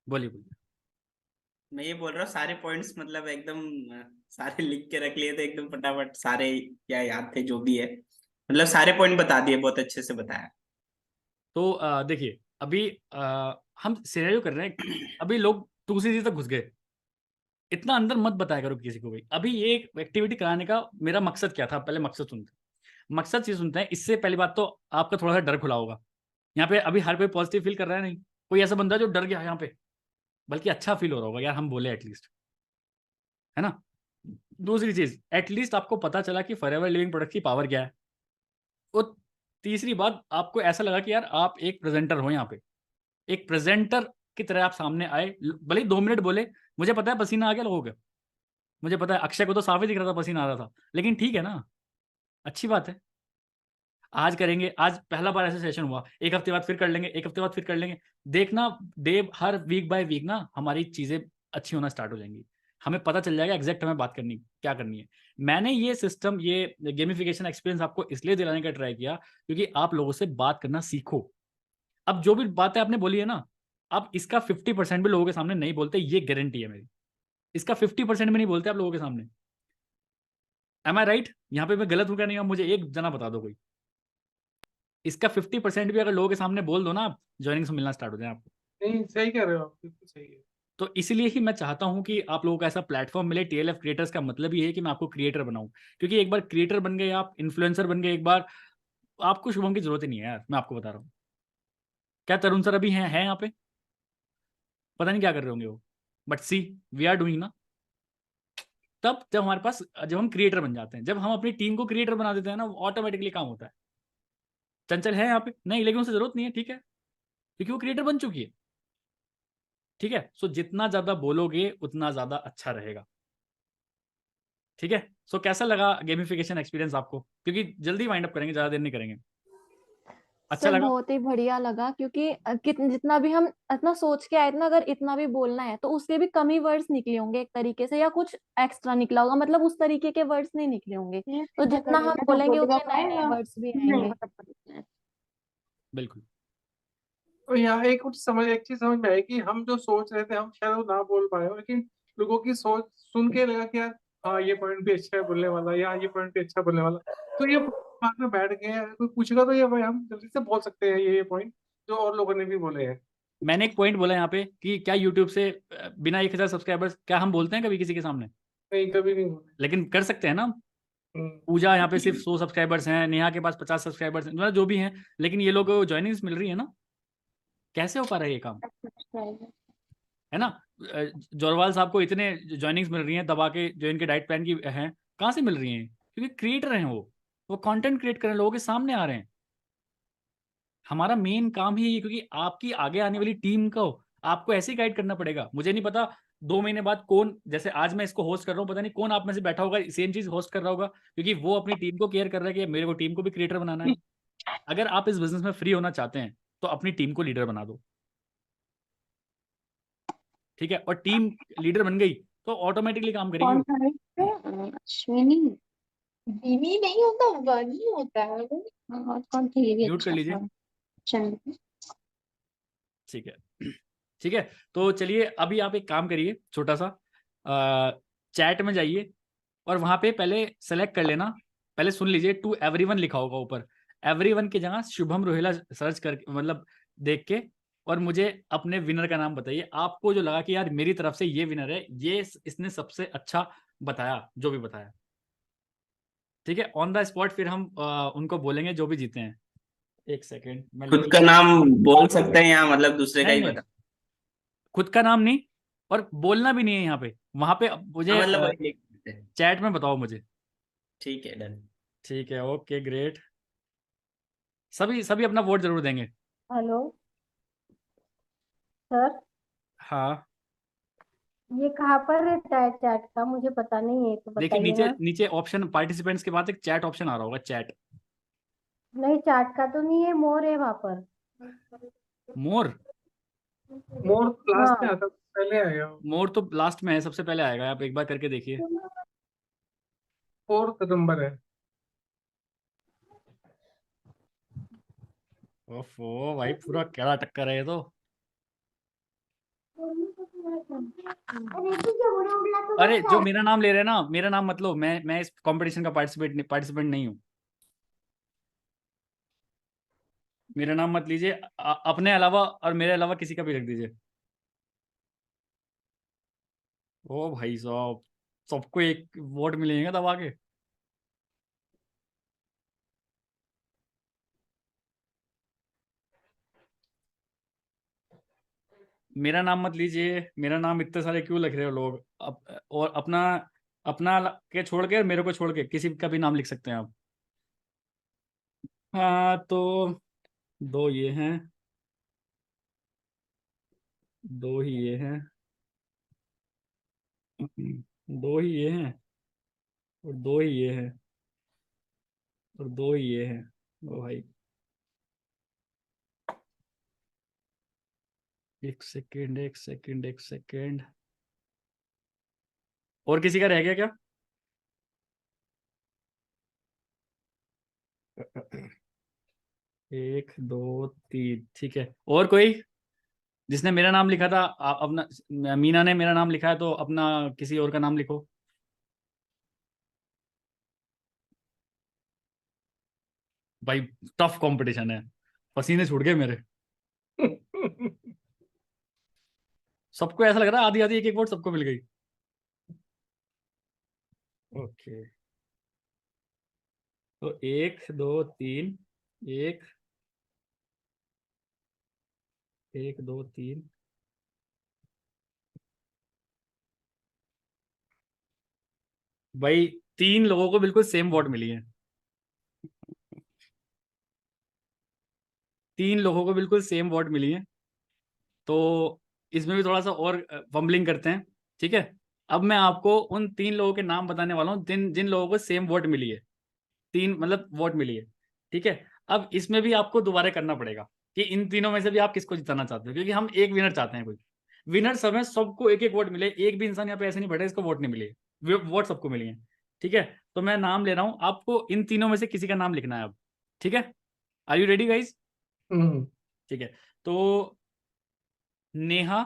बोलिए बोलिए। मैं ये बोल रहा हूँ सारे पॉइंट्स मतलब एकदम सारे लिख के रख लिए थे एकदम फटाफट, सारे क्या याद थे जो भी है, मतलब सारे पॉइंट बता दिए, बहुत अच्छे से बताया। तो देखिए अभी हम सिनेरियो कर रहे हैं, अभी लोग दूसरी चीज तक घुस गए, इतना अंदर मत बताया करो किसी को भी। अभी ये एक्टिविटी कराने का मेरा मकसद क्या था, पहले मकसद सुनते हैं। मकसद चीज सुनते हैं, इससे पहली बात तो आपका थोड़ा सा डर खुला होगा। यहाँ पे अभी हर कोई पॉजिटिव फील कर रहा है नहीं, कोई ऐसा बंदा जो डर गया यहाँ पे, बल्कि अच्छा फील हो रहा होगा यार हम बोले एटलीस्ट, है ना। दूसरी चीज, एटलीस्ट आपको पता चला कि फॉरएवर लिविंग प्रोडक्ट की पावर क्या है। और तीसरी बात, आपको ऐसा लगा कि यार आप एक प्रेजेंटर हो, यहाँ पे एक प्रेजेंटर की तरह आप सामने आए, भले ही 2 मिनट बोले। मुझे पता है पसीना आ गया लोगों का, मुझे पता है अक्षय को तो साफ ही दिख रहा था पसीना आ रहा था, लेकिन ठीक है ना, अच्छी बात है। आज करेंगे, आज पहला बार ऐसा सेशन हुआ, एक हफ्ते बाद फिर कर लेंगे, एक हफ्ते बाद फिर कर लेंगे। देखना डे, हर वीक बाय वीक ना हमारी चीजें अच्छी होना स्टार्ट हो जाएंगी, हमें पता चल जाएगा एग्जैक्ट हमें बात करनी क्या करनी है। मैंने ये सिस्टम, ये गेमिफिकेशन एक्सपीरियंस आपको इसलिए दिलाने का ट्राई किया क्योंकि आप लोगों से बात करना सीखो। अब जो भी बातें आपने बोली है ना, आप इसका 50% भी लोगों के सामने नहीं बोलते, ये गारंटी है मेरी। इसका 50% भी नहीं बोलते आप लोगों के सामने। एम आई राइट? यहाँ पे मैं गलत हूँ क्या? नहीं, आप मुझे एक जना बता दो कोई। इसका 50% भी अगर लोगों के सामने बोल दो ना, आप ज्वाइनिंग से मिलना स्टार्ट हो जाए आपको। नहीं, सही कह रहे हो आप, बिल्कुल सही है। तो इसलिए ही मैं चाहता हूं कि आप लोगों को ऐसा प्लेटफॉर्म मिले। टीएलएफ क्रिएटर्स का मतलब ये है कि मैं आपको क्रिएटर बनाऊं, क्योंकि एक बार क्रिएटर बन गए, आप इन्फ्लुएंसर बन गए एक बार, आपको शुभम की जरूरत ही नहीं है यार, मैं आपको बता रहा हूँ। क्या तरुण सर अभी हैं यहाँ पे? पता नहीं क्या कर रहे होंगे वो, but see we are doing ना। तब जब हमारे पास, जब हम क्रिएटर बन जाते हैं, जब हम अपनी टीम को क्रिएटर बना देते हैं ना, ऑटोमेटिकली काम होता है। चंचल है यहाँ पे? नहीं, लेकिन उसे जरूरत नहीं है, ठीक है, क्योंकि वो क्रिएटर बन चुकी है। ठीक है, सो जितना ज्यादा बोलोगे उतना ज्यादा अच्छा रहेगा। ठीक है, सो कैसा लगा गेमिफिकेशन एक्सपीरियंस आपको? क्योंकि जल्दी वाइंड अप करेंगे, ज्यादा देर नहीं करेंगे। अच्छा सर लगा? बहुत ही बढ़िया लगा, क्योंकि जितना भी हम इतना सोच के आए थे ना, अगर इतना भी बोलना है तो उसके भी कम ही वर्ड्स निकले होंगे एक तरीके से, या कुछ एक्स्ट्रा निकला होगा, मतलब उस तरीके के वर्ड्स नहीं निकले होंगे। तो जितना हम बोलेंगे उतने नए नए वर्ड्स भी आएंगे। बिल्कुल। तो यहाँ एक चीज समझ में आई कि हम जो सोच रहे थे हम शायद वो ना बोल पाए, लेकिन लोगों की सोच सुन के लगा कि यार हाँ ये पॉइंट भी अच्छा है बोलने वाला, या ये पॉइंट भी अच्छा है बोलने वाला। तो ये दिमाग में बैठ गए, कोई पूछेगा तो ये भाई हम जल्दी से बोल सकते हैं ये पॉइंट जो और लोगों ने भी बोले हैं। मैंने एक पॉइंट बोला यहाँ पे कि क्या यूट्यूब से बिना 1000 सब्सक्राइबर्स, क्या हम बोलते हैं कभी किसी के सामने? नहीं, कभी नहीं बोले। लेकिन कर सकते हैं ना। पूजा यहाँ पे सिर्फ 100 सब्सक्राइबर्स हैं, नेहा के पास 50 सब्सक्राइबर्स हैं, मतलब जो भी हैं, लेकिन ये लोग ज्वाइनिंग्स मिल रही है ना। कैसे हो पा रहा है ये काम, है ना? जोरवाल साहब को इतने ज्वाइनिंग्स मिल रही हैं दबा के, जो इनके डाइट प्लान की हैं, कहाँ से मिल रही हैं? क्योंकि क्रिएटर हैं वो कंटेंट क्रिएट कर रहे हैं, लोगों के सामने आ रहे हैं। हमारा मेन काम ही है, क्योंकि आपकी आगे आने वाली टीम को आपको ऐसे गाइड करना पड़ेगा। मुझे नहीं पता 2 महीने बाद कौन, जैसे आज मैं इसको होस्ट कर रहा हूँ, पता नहीं कौन आप में से बैठा होगा सेम चीज होस्ट कर रहा होगा, क्योंकि वो अपनी टीम को केयर कर रहा है कि मेरे को टीम को भी क्रिएटर बनाना है। अगर आप इस बिजनेस में फ्री होना चाहते हैं तो अपनी टीम को लीडर बना दो। ठीक है, और टीम लीडर बन गई तो ऑटोमेटिकली काम करेगी। अश्विनी बीवी नहीं होता, बनी होता है। और कौन थे ये भी म्यूट कर अच्छा लीजिए। था। चलो ठीक है, ठीक है। तो चलिए अभी आप एक काम करिए, छोटा सा चैट में जाइए और वहां पे पहले सेलेक्ट कर लेना, पहले सुन लीजिए, टू एवरीवन लिखा होगा ऊपर, एवरीवन की जगह शुभम रोहिला सर्च करके, मतलब देख के, और मुझे अपने विनर का नाम बताइए। आपको जो लगा कि यार मेरी तरफ से ये विनर है, ये इसने सबसे अच्छा बताया जो भी बताया। ठीक है, ऑन द स्पॉट फिर हम उनको बोलेंगे जो भी जीते हैं। एक सेकेंड, मैं खुद का नाम बोल सकते हैं या मतलब दूसरे का ही नहीं, बता? खुद का नाम नहीं, और बोलना भी नहीं है यहाँ पे, वहां पे मुझे मतलब वही लिख देते हैं। चैट में बताओ मुझे। ठीक है, डन। ठीक है, ओके ग्रेट। सभी सभी अपना वोट जरूर देंगे। हेलो सर, हाँ ये कहाँ पर रहता है चैट का? मुझे पता नहीं है, तो देखिए, बताइए नीचे ना। नीचे ऑप्शन पार्टिसिपेंट्स के बाद एक चैट ऑप्शन आ रहा होगा, चैट। नहीं, चैट का तो नहीं है, मोर है वहाँ पर। मोर? मोर लास्ट में हाँ, आता, पहले आएगा। मोर तो लास्ट में है, सबसे पहले आएगा, आप एक बार करके देखिए। 4th नंबर है। ओफो भाई, पूरा कड़ा टक्कर है ये तो। अरे जो मेरा नाम ले रहे हैं ना, मेरा नाम मत लो, मैं इस कंपटीशन का पार्टिसिपेंट नहीं हूँ। मेरा नाम मत लीजिए, अपने अलावा और मेरे अलावा किसी का भी रख दीजिए। ओ भाई साहब, सबको एक वोट मिलेगा दबा के। मेरा नाम मत लीजिए, मेरा नाम इतने सारे क्यों लिख रहे हो लोग? और अपना अपना के छोड़ के, मेरे को छोड़ के किसी का भी नाम लिख सकते हैं आप। हाँ तो दो ये हैं, दो ही ये हैं, दो ही ये हैं, और दो ही ये हैं, और दो ही ये हैं। ओ भाई, एक सेकेंड, एक सेकेंड, एक सेकेंड। और किसी का रह गया क्या? एक दो तीन, ठीक है। और कोई जिसने मेरा नाम लिखा था? अपना मीना ने मेरा नाम लिखा है, तो अपना किसी और का नाम लिखो। भाई टफ कंपटीशन है, पसीने छूट गए मेरे। सबको ऐसा लग रहा है आधी आधी एक एक वोट सबको मिल गई। ओके, तो एक दो तीन, एक, एक दो तीन। भाई तीन लोगों को बिल्कुल सेम वोट मिली है, तीन लोगों को बिल्कुल सेम वोट मिली है। तो इसमें भी थोड़ा सा और फंबलिंग करते हैं, ठीक है। अब मैं आपको उन तीन लोगों के नाम बताने वाला हूँ जिन जिन लोगों को सेम वोट मिली है, तीन मतलब वोट मिली है, ठीक है। अब इसमें भी आपको दोबारा करना पड़ेगा कि इन तीनों में से भी आप किसको जिताना चाहते हो, क्योंकि हम एक विनर चाहते हैं। कोई विनर सब है, सबको एक एक वोट मिले। एक भी इंसान यहाँ पे ऐसे नहीं बैठा इसको वोट नहीं मिले, वोट सबको मिली है, ठीक है। तो मैं नाम ले रहा हूँ, आपको इन तीनों में से किसी का नाम लिखना है अब, ठीक है। Are you ready guys? ठीक है, तो नेहा,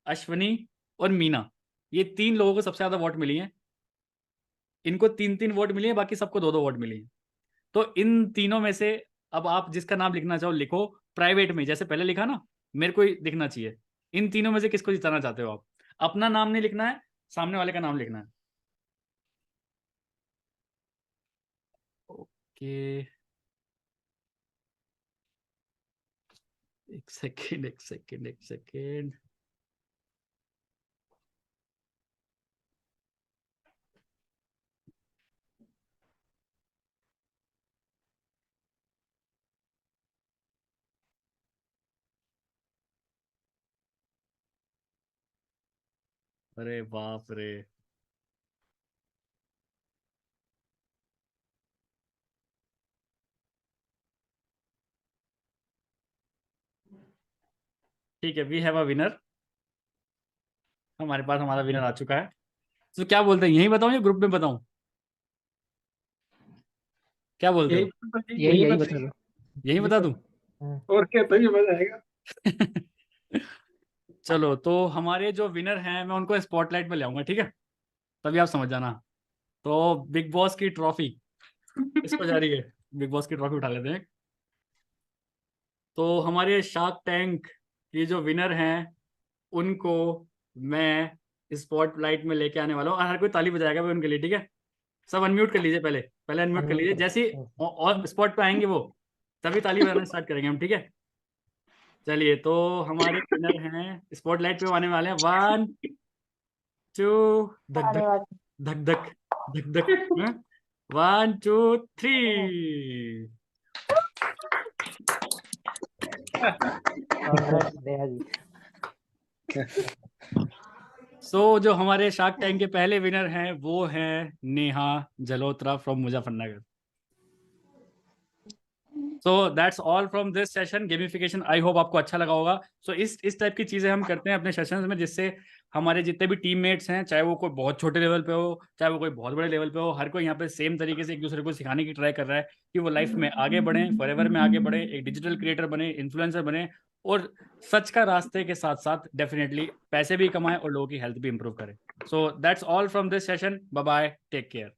अश्वनी और मीना, ये तीन लोगों को सबसे ज्यादा वोट मिली है। इनको तीन तीन वोट मिली है, बाकी सबको दो दो वोट मिली है। तो इन तीनों में से अब आप जिसका नाम लिखना चाहो लिखो, प्राइवेट में जैसे पहले लिखा ना, मेरे को ही दिखना चाहिए। इन तीनों में से किसको जिताना चाहते हो आप? अपना नाम नहीं लिखना है, सामने वाले का नाम लिखना है। ओके, एक सेकेंड, एक सेकेंड, एक सेकेंड। अरे बाप रे, ठीक है, वी हैव अ विनर। हमारे पास हमारा विनर आ चुका है। तो क्या बोलते हैं, यही बताऊं या ग्रुप में बताऊं? क्या बोलते यही हो? यही यही बता दो। यही बता दूं? और क्या, तभी मजा आएगा। चलो, तो हमारे जो विनर हैं मैं उनको स्पॉटलाइट में ले आऊंगा, ठीक है, तभी आप समझ जाना। तो बिग बॉस की ट्रॉफी इसको जा रही है, बिग बॉस की ट्रॉफी उठा लेते हैं। तो हमारे शार्क टैंक के जो विनर हैं उनको मैं स्पॉटलाइट में लेके आने वाला हूँ, और हर कोई ताली बजाएगा भाई उनके लिए, ठीक है। सब अनम्यूट कर लीजिए, पहले पहले अनम्यूट कर लीजिए, जैसे ही और स्पॉट पे आएंगे वो तभी ताली बजाना स्टार्ट करेंगे हम, ठीक है। चलिए, तो हमारे विनर हैं, स्पॉटलाइट पे आने वाले हैं। 1 2, धक धक, धक धक, धक धक, 1 2 3। Congrats, नेहा जी। जो हमारे शार्क टैंक के पहले विनर हैं वो हैं Neha Jalotra from Muzaffarnagar. So that's all from this session gamification. I hope आपको अच्छा लगा होगा। इस टाइप की चीजें हम करते हैं अपने सेशंस में, जिससे हमारे जितने भी टीममेट्स हैं, चाहे वो कोई बहुत छोटे लेवल पे हो, चाहे वो कोई बहुत बड़े लेवल पे हो, हर कोई यहाँ पे सेम तरीके से एक दूसरे को सिखाने की ट्राई कर रहा है कि वो लाइफ में आगे बढ़े, फॉरएवर में आगे बढ़े, एक डिजिटल क्रिएटर बने, इन्फ्लुएंसर बने, और सच का रास्ते के साथ साथ डेफिनेटली पैसे भी कमाएं और लोगों की हेल्थ भी इंप्रूव करें। So that's all from this session. Bye bye, take care.